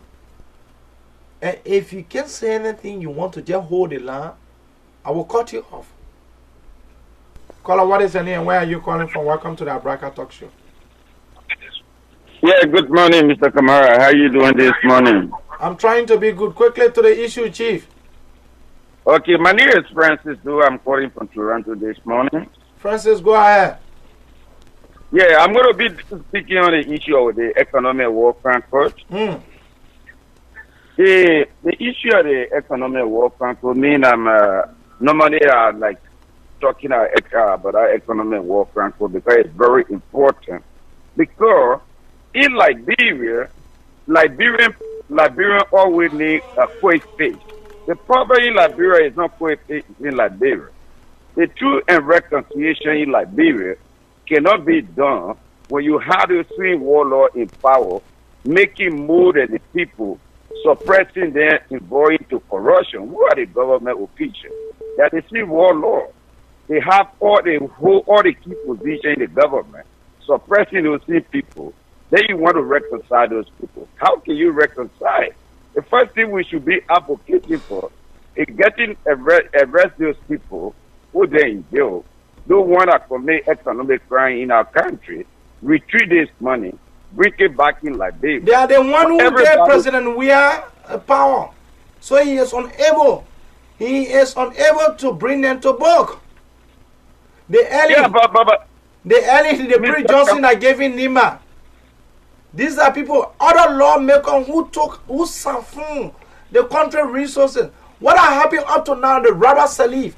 and if you can't say anything, you want to just hold the line, I will cut you off. Caller, what is your name? Where are you calling from? Welcome to the Abraka Talk Show.
Yeah, good morning, Mr. Kamara. How are you doing this morning?
I'm trying to be good. Quickly to the issue, Chief.
Okay, my name is Francis Du. I'm calling from Toronto this morning.
Francis, go ahead.
Yeah, I'm going to be speaking on the issue of the economic warfare code. The issue of the economic warfare code mean I'm normally like talking about economic warfare code because it's very important. Because in Liberia, Liberian always need a quick fix. The problem in Liberia is not quick fix in Liberia. The truth and reconciliation in Liberia cannot be done when you have the same warlord in power, making more than the people, suppressing them, involving to corruption. Who are the government officials? That the same warlord. They have all the key positions in the government, suppressing those same people. Then you want to reconcile those people. How can you reconcile? The first thing we should be advocating for is getting arrest those people who they in jail. Don't want to commit economic crime in our country. Retrieve this money, bring it back in Liberia.
They are the one who gave President Weah power. So he is unable. He is unable to bring them to book. The early Johnson that gave him Nima.
These are people, other lawmakers who siphon the country resources. What are happening up to now? The Rabba Salif,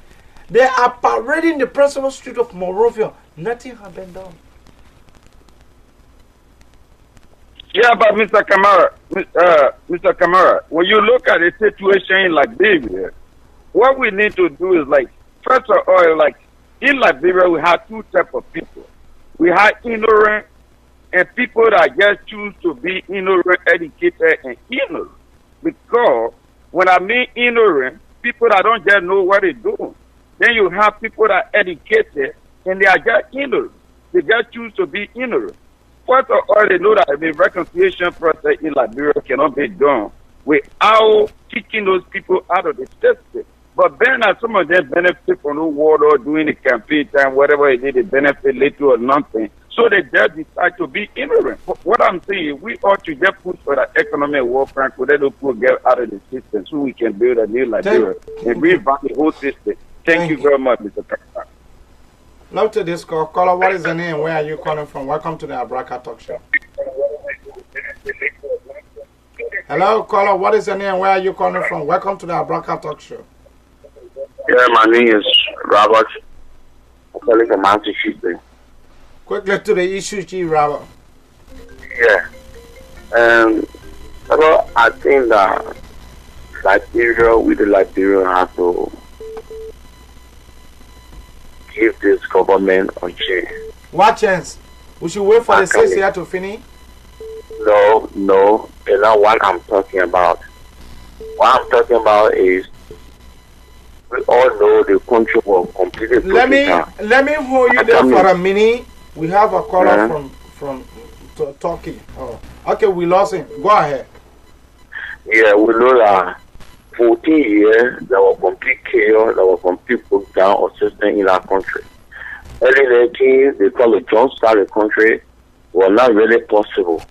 they are parading the principal street of Monrovia. Nothing has been done.
Yeah, but Mr. Kamara, when you look at the situation in Liberia, what we need to do is like, first of all, like in Liberia, we have two types of people. We have ignorant and people that just choose to be ignorant, educated, and ignorant. Because when I mean ignorant, people that don't just know what they're doing. Then you have people that are educated and they are just ignorant. They just choose to be ignorant. First of all, they know that the reconciliation process in Liberia cannot be done without kicking those people out of the system. But then as some of them benefit from the war or during the campaign time, whatever it is, they benefit little or nothing. So they just decide to be ignorant. What I'm saying, we ought to just push for the economic war plan so that those people get out of the system so we can build a new Liberia and revamp the whole system. Thank you very much, Mr. President.
Love to this call. Caller, what is the name? Where are you calling from? Welcome to the Abraka Talk Show. Hello, caller, what is the name? Where are you calling from? Welcome to the Abraka Talk Show.
Yeah, my name is Robert. I'm calling from Massachusetts.
Quickly to the issue, Chief Robert.
Yeah. I think that Liberia, with the Liberian, have to give this government a chance.
What chance? We should wait for the 6 years to finish?
No. It's not what I'm talking about. What I'm talking about is we all know the country was completely
Let me hold you there for a minute. We have a caller from Turkey. Oh. Okay, we lost him. Go ahead.
Yeah, we know that 14 years there was complete chaos, there was complete breakdown of system in our country. Early 19, they call it jumpstart the country, was not really possible.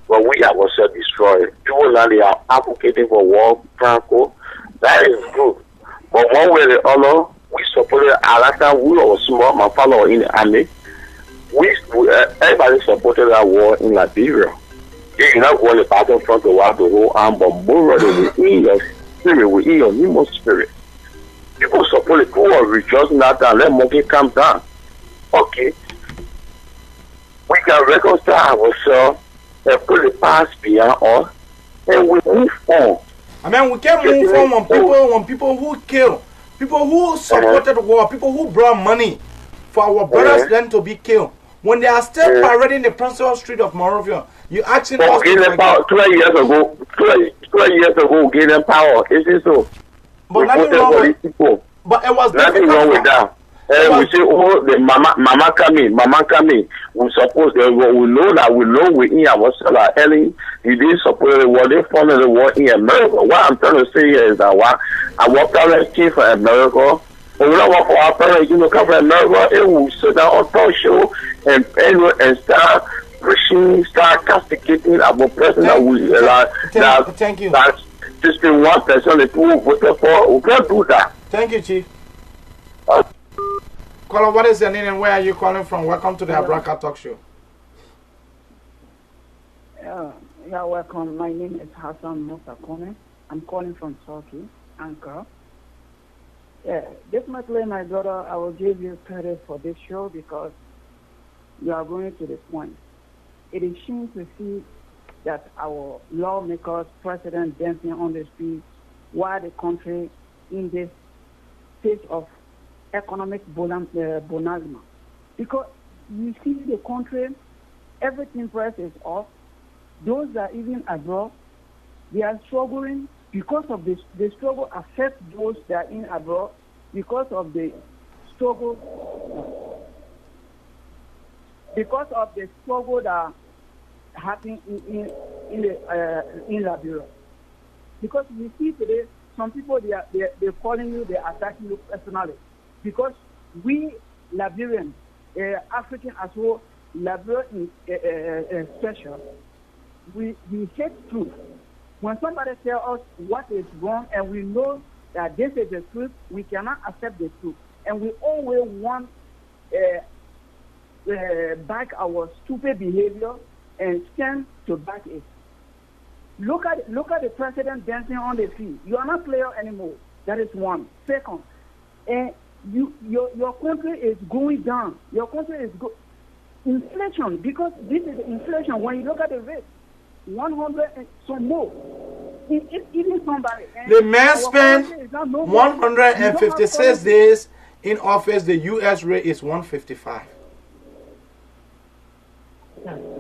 But we ourselves destroyed. People now they are advocating for war, Franco. That is good. But one way or the other, we supported Alaka, we were small, my father was in the army. Everybody supported that war in Liberia. You cannot go on the battlefront to war the whole arm, but more within your spirit, within your human spirit. People support it, people are rejoicing that and let monkey calm down. Okay. We can reconcile ourselves and put the past behind us and we move on.
I mean, we can't move on when people who kill, people who supported war, people who brought money for our brothers then to be killed. When they are still parading the principal street of Monrovia, you asking us
to them power 12 years ago, 12 years ago, gave them power. Is it so?
But nothing wrong with people. But it was
nothing wrong with that. We say, oh, the mama coming. We suppose we know we in ourselves. Ellie, you didn't support the war. They followed the war in America. What I'm trying to say here is that our parents came from America. But we don't want for our parents, come from America. It will sit down on talk show and start pushing, start castigating our president that we
thank you.
That 61% of people voted for. We can't do that.
Thank you, Chief. Caller, what is your name and where are you calling from? Welcome to the Abraka Talk Show.
Yeah, welcome. My name is Hassan Musakone. I'm calling from Turkey, Ankara. Yeah, definitely, my brother, I will give you credit for this show because you are going to the point. It is shame to see that our lawmakers, president dancing on the street while the country in this state of economic bonanza. Because you see the country, everything price is off. Those that are even abroad, they are struggling because of this. The struggle affects those that are in abroad because of the struggle. Because of the struggle that happened in Liberia. Because we see today, some people they're calling you, they're attacking you personally. Because we Liberians, African as well, Liberia in special, we hate truth. When somebody tells us what is wrong and we know that this is the truth, we cannot accept the truth. And we always want back our stupid behavior and stand to back it. Look at the president dancing on the field. You are not player anymore. That is one. Second, and your country is going down. Your country is inflation, because this is inflation. When you look at the rate, 100 and some more. Even somebody.
The man spent 156 days in office. The U.S. rate is 155.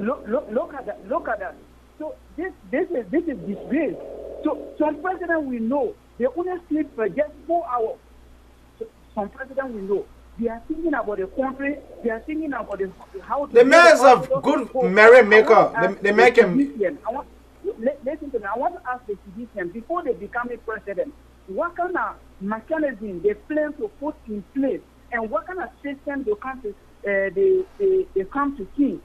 Look at that. Look at that. So this is disgrace. So some president we know, they only sleep for just 4 hours. So some president we know, they are thinking about the country. They are thinking about how.
The man is a good merrymaker. They make him.
Listen to me. I want to ask the citizens, before they become a president, what kind of mechanism they plan to put in place, and what kind of system they come to see?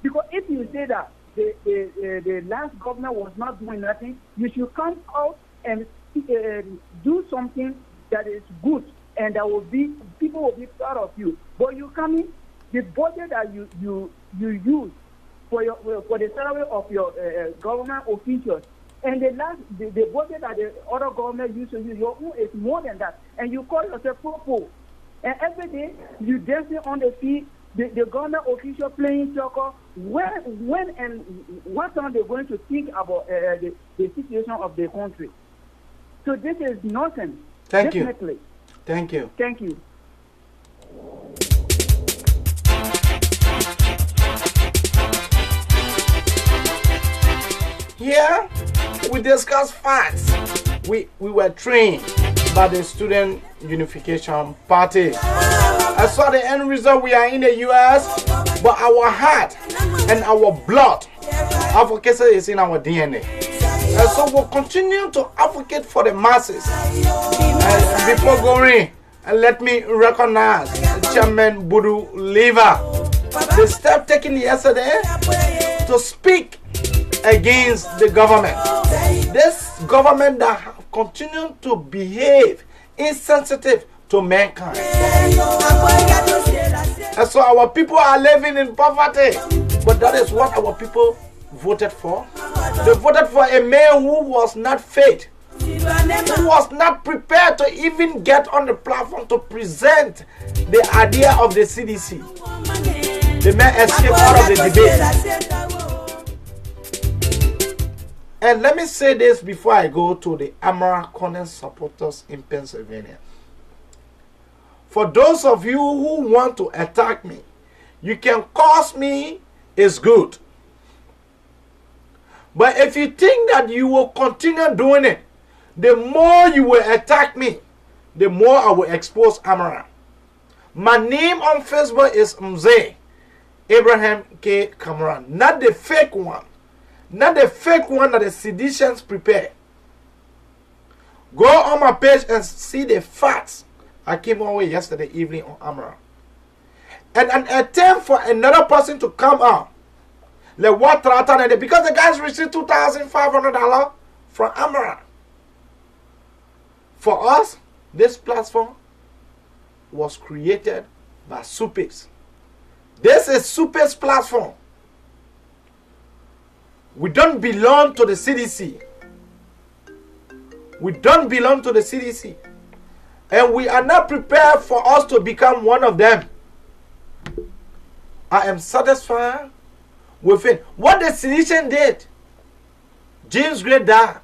Because if you say that the last government was not doing nothing, you should come out and do something that is good, and that will be, people will be proud of you. But you come in, the budget that you use for the salary of your government officials, and the budget that the other government used to use, your own is more than that, and you call yourself pro. And every day you dancing on the field, the government official playing soccer. When and what time they're going to think about the situation of the country? So this is nonsense.
Thank
Definitely.
you. Thank you.
Thank you.
Here we discuss facts. We were trained by the Student Unification Party. I saw the end result. We are in the US, but our heart and our blood advocacy is in our DNA. And so we'll continue to advocate for the masses. And before going, let me recognize Chairman Budu Liva. The step taken yesterday to speak against the government. This government that have continued to behave insensitive to mankind. And so our people are living in poverty. But that is what our people voted for. They voted for a man who was not fit, who was not prepared to even get on the platform to present the idea of the CDC. The man escaped out of the debate. And let me say this before I go to the Amara Corner supporters in Pennsylvania. For those of you who want to attack me, you can curse me, it's good. But if you think that you will continue doing it, the more you will attack me, the more I will expose Amara. My name on Facebook is Mzee Abraham K. Cameron, not the fake one. Not the fake one that the seditions prepare. Go on my page and see the facts. I came on way yesterday evening on Amara. And an attempt for another person to come out. Like what because the guys received $2,500 from Amara. For us, this platform was created by Supes. This is Supes platform. We don't belong to the CDC. We don't belong to the CDC. And we are not prepared for us to become one of them. I am satisfied with it. What the CDC did, James Gray died.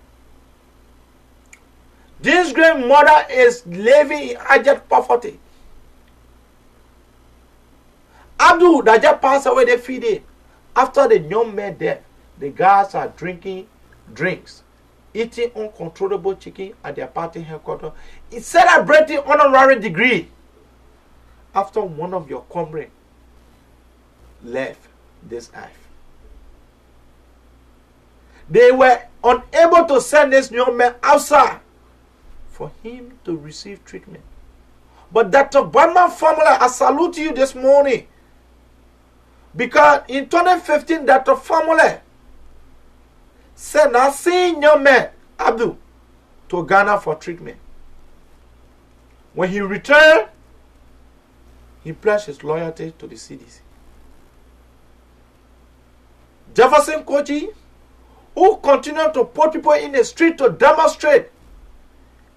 James Gray's mother is living in abject poverty. Abdul that just passed away, they feed it. After the young man dead, the guys are drinking drinks, eating uncontrollable chicken at their party headquarters. It's celebrating honorary degree after one of your comrades left this earth. They were unable to send this young man outside for him to receive treatment. But Dr. Bandman Formula, I salute you this morning. Because in 2015, Dr. Formula sent a senior man, Abdul, to Ghana for treatment. When he returned, he pledged his loyalty to the CDC. Jefferson Kochi, who continue to put people in the street to demonstrate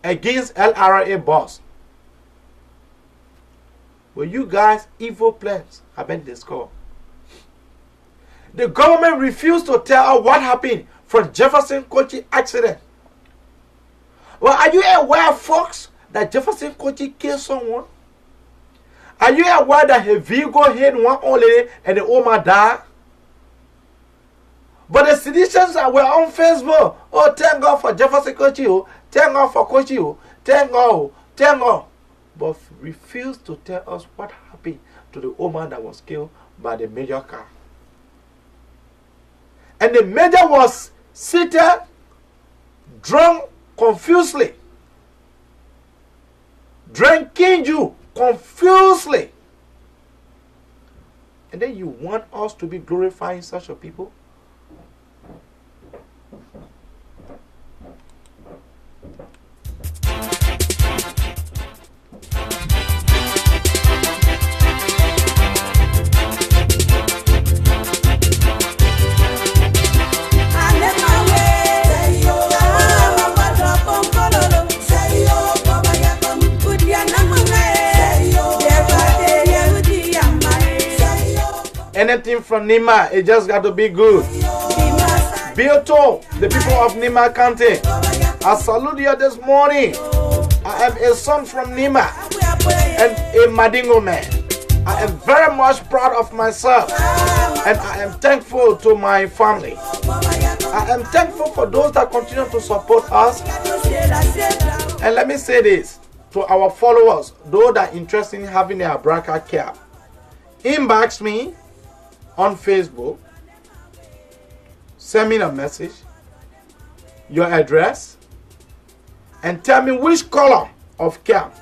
against LRA boss. Well, you guys, evil plans have been discovered. The government refused to tell us what happened from Jefferson Kochi accident. Well, are you aware, folks, that Jefferson Kochi killed someone? Are you aware that a vehicle hit one old lady and the old man died? But the citizens were on Facebook. Oh, thank God for Jefferson Kochi. Oh, thank God for Kochi. Oh, thank God. Oh, thank God. But refused to tell us what happened to the old man that was killed by the major car. And the major was seated, drunk confusedly, drinking you confusedly. And then you want us to be glorifying such a people? Anything from Nima, it just got to be good. Bilto, the people of Nima County, I salute you this morning. I am a son from Nima and a Madingo man. I am very much proud of myself and I am thankful to my family. I am thankful for those that continue to support us. And let me say this to our followers, those that are interested in having a Abraka cap, inbox me on Facebook, send me a message, your address, and tell me which color of cap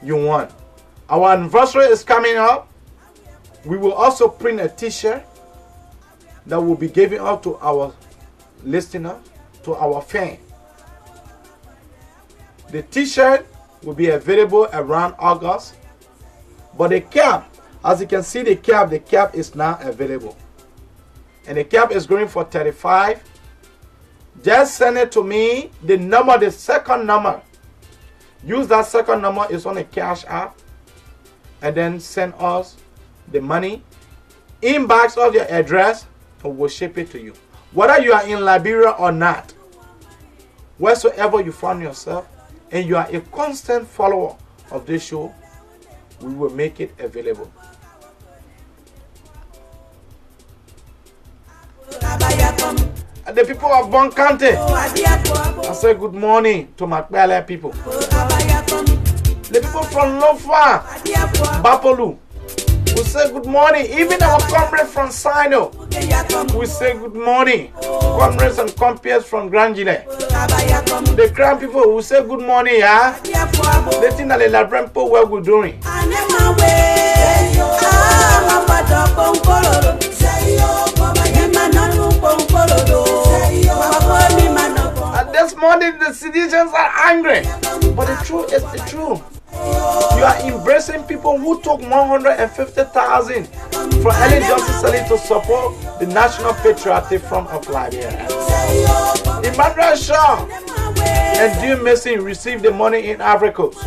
you want. Our anniversary is coming up. We will also print a t-shirt that will be given out to our listener, to our fan. The t-shirt will be available around August, but the cap, as you can see, the cap is now available. And the cap is going for $35. Just send it to me, the number, the second number. Use that second number, it's on the Cash App. And then send us the money. Inbox of your address and we'll ship it to you. Whether you are in Liberia or not, wheresoever you find yourself, and you are a constant follower of this show, we will make it available. And the people of Bon County, I say good morning to my Bel people. The people from Lofa, Bapolu, we say good morning. Even our comrades from Sino, we say good morning. Comrades and compeers from Grandjile. The Grand people, we say good morning, yeah? They think that the Liberian people, what we're doing. And this morning the citizens are angry. But the truth is the truth. You are embracing people who took 150,000 from Ellen Johnson Sally to support the National Patriotic Front of Liberia. Emmanuel Shaw and Dean Mason received the money in Ivory Coast.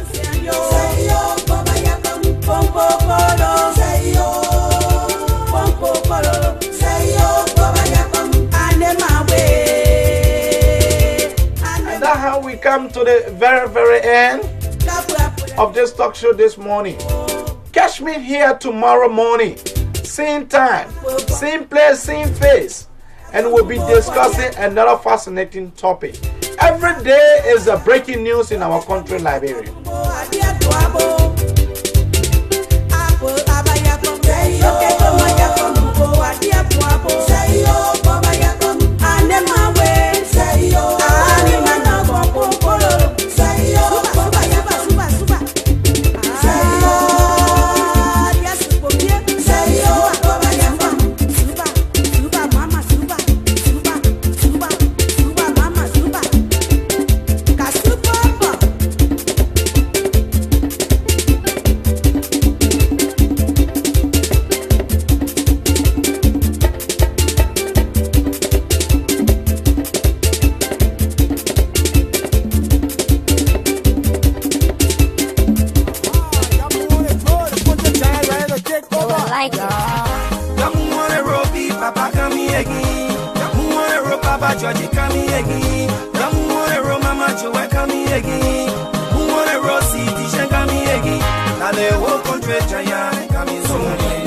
And that's how we come to the very end of this talk show this morning. Catch me here tomorrow morning, same time, same place, same face, and we'll be discussing another fascinating topic. Every day is a breaking news in our country, Liberia.
George kami egi. Yamu wane ro mama joe kami egi. Mu wane ro city shen kami egi. Na le wo country giant kami so.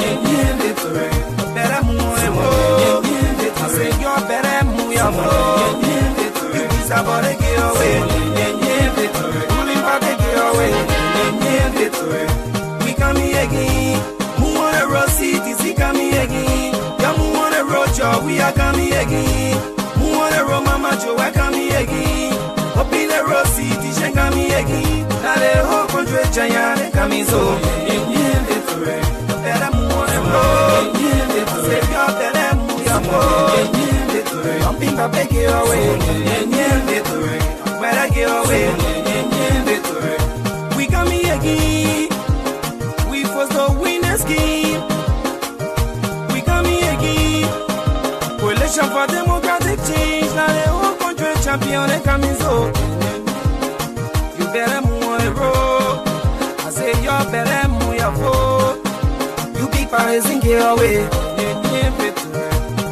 Yen victory. Better mu wane mo. I say yo better mu ya mo. Yen victory. You is about to get away. Yen victory. Ruling back to get away. Yen victory. We kami egi. Mu wane ro city si kami egi. Yamu wane ro joe we are kami egi. Mu wane ro mama joe kami egi. Open the road city shen kami egi. Na le ho country giant kami so. Yen victory. Better mu wane ro. Yen victory. Say yo better mu ya mo. Yen victory. Jumping back to get away. Yen victory. Better get away. Yen victory. We kami egi. We first the winners game. We kami egi. Coalition for democratic change. Now the whole country champion and coming so. You better move on the road. I say you better move your vote. You big Paris and get away.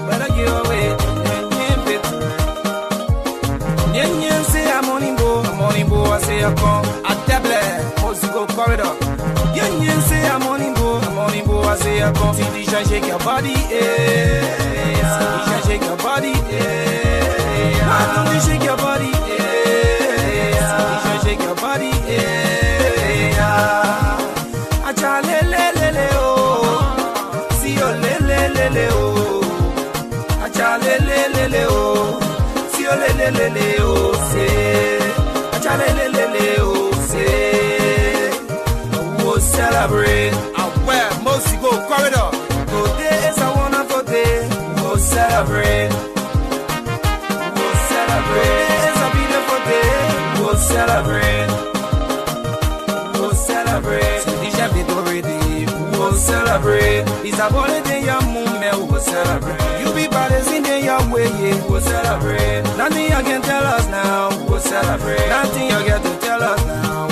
Better get away. Yen say I'm on bo. I say I come. I table. Musical corridor. Yen say I'm on bo. I say I come. See the shake your body, yeah. Shake your body, yeah. Why don't you shake your body, yeah. Shake your body, yeah. Acha le le le le oh. See you le le le le oh. Acha le le le le oh. See you le le le le oh. Say acha le le le le oh. Say we'll celebrate. Where most go corridor. Today is a wonderful day. We'll celebrate. We'll celebrate. It's a beautiful day. We'll celebrate. We'll celebrate. Déjà bientôt ready. We'll celebrate. It's a holiday, your moment. We'll celebrate. You be brothers in your way. We'll celebrate. Nothing you can tell us now. We'll celebrate. Nothing you get to tell us now.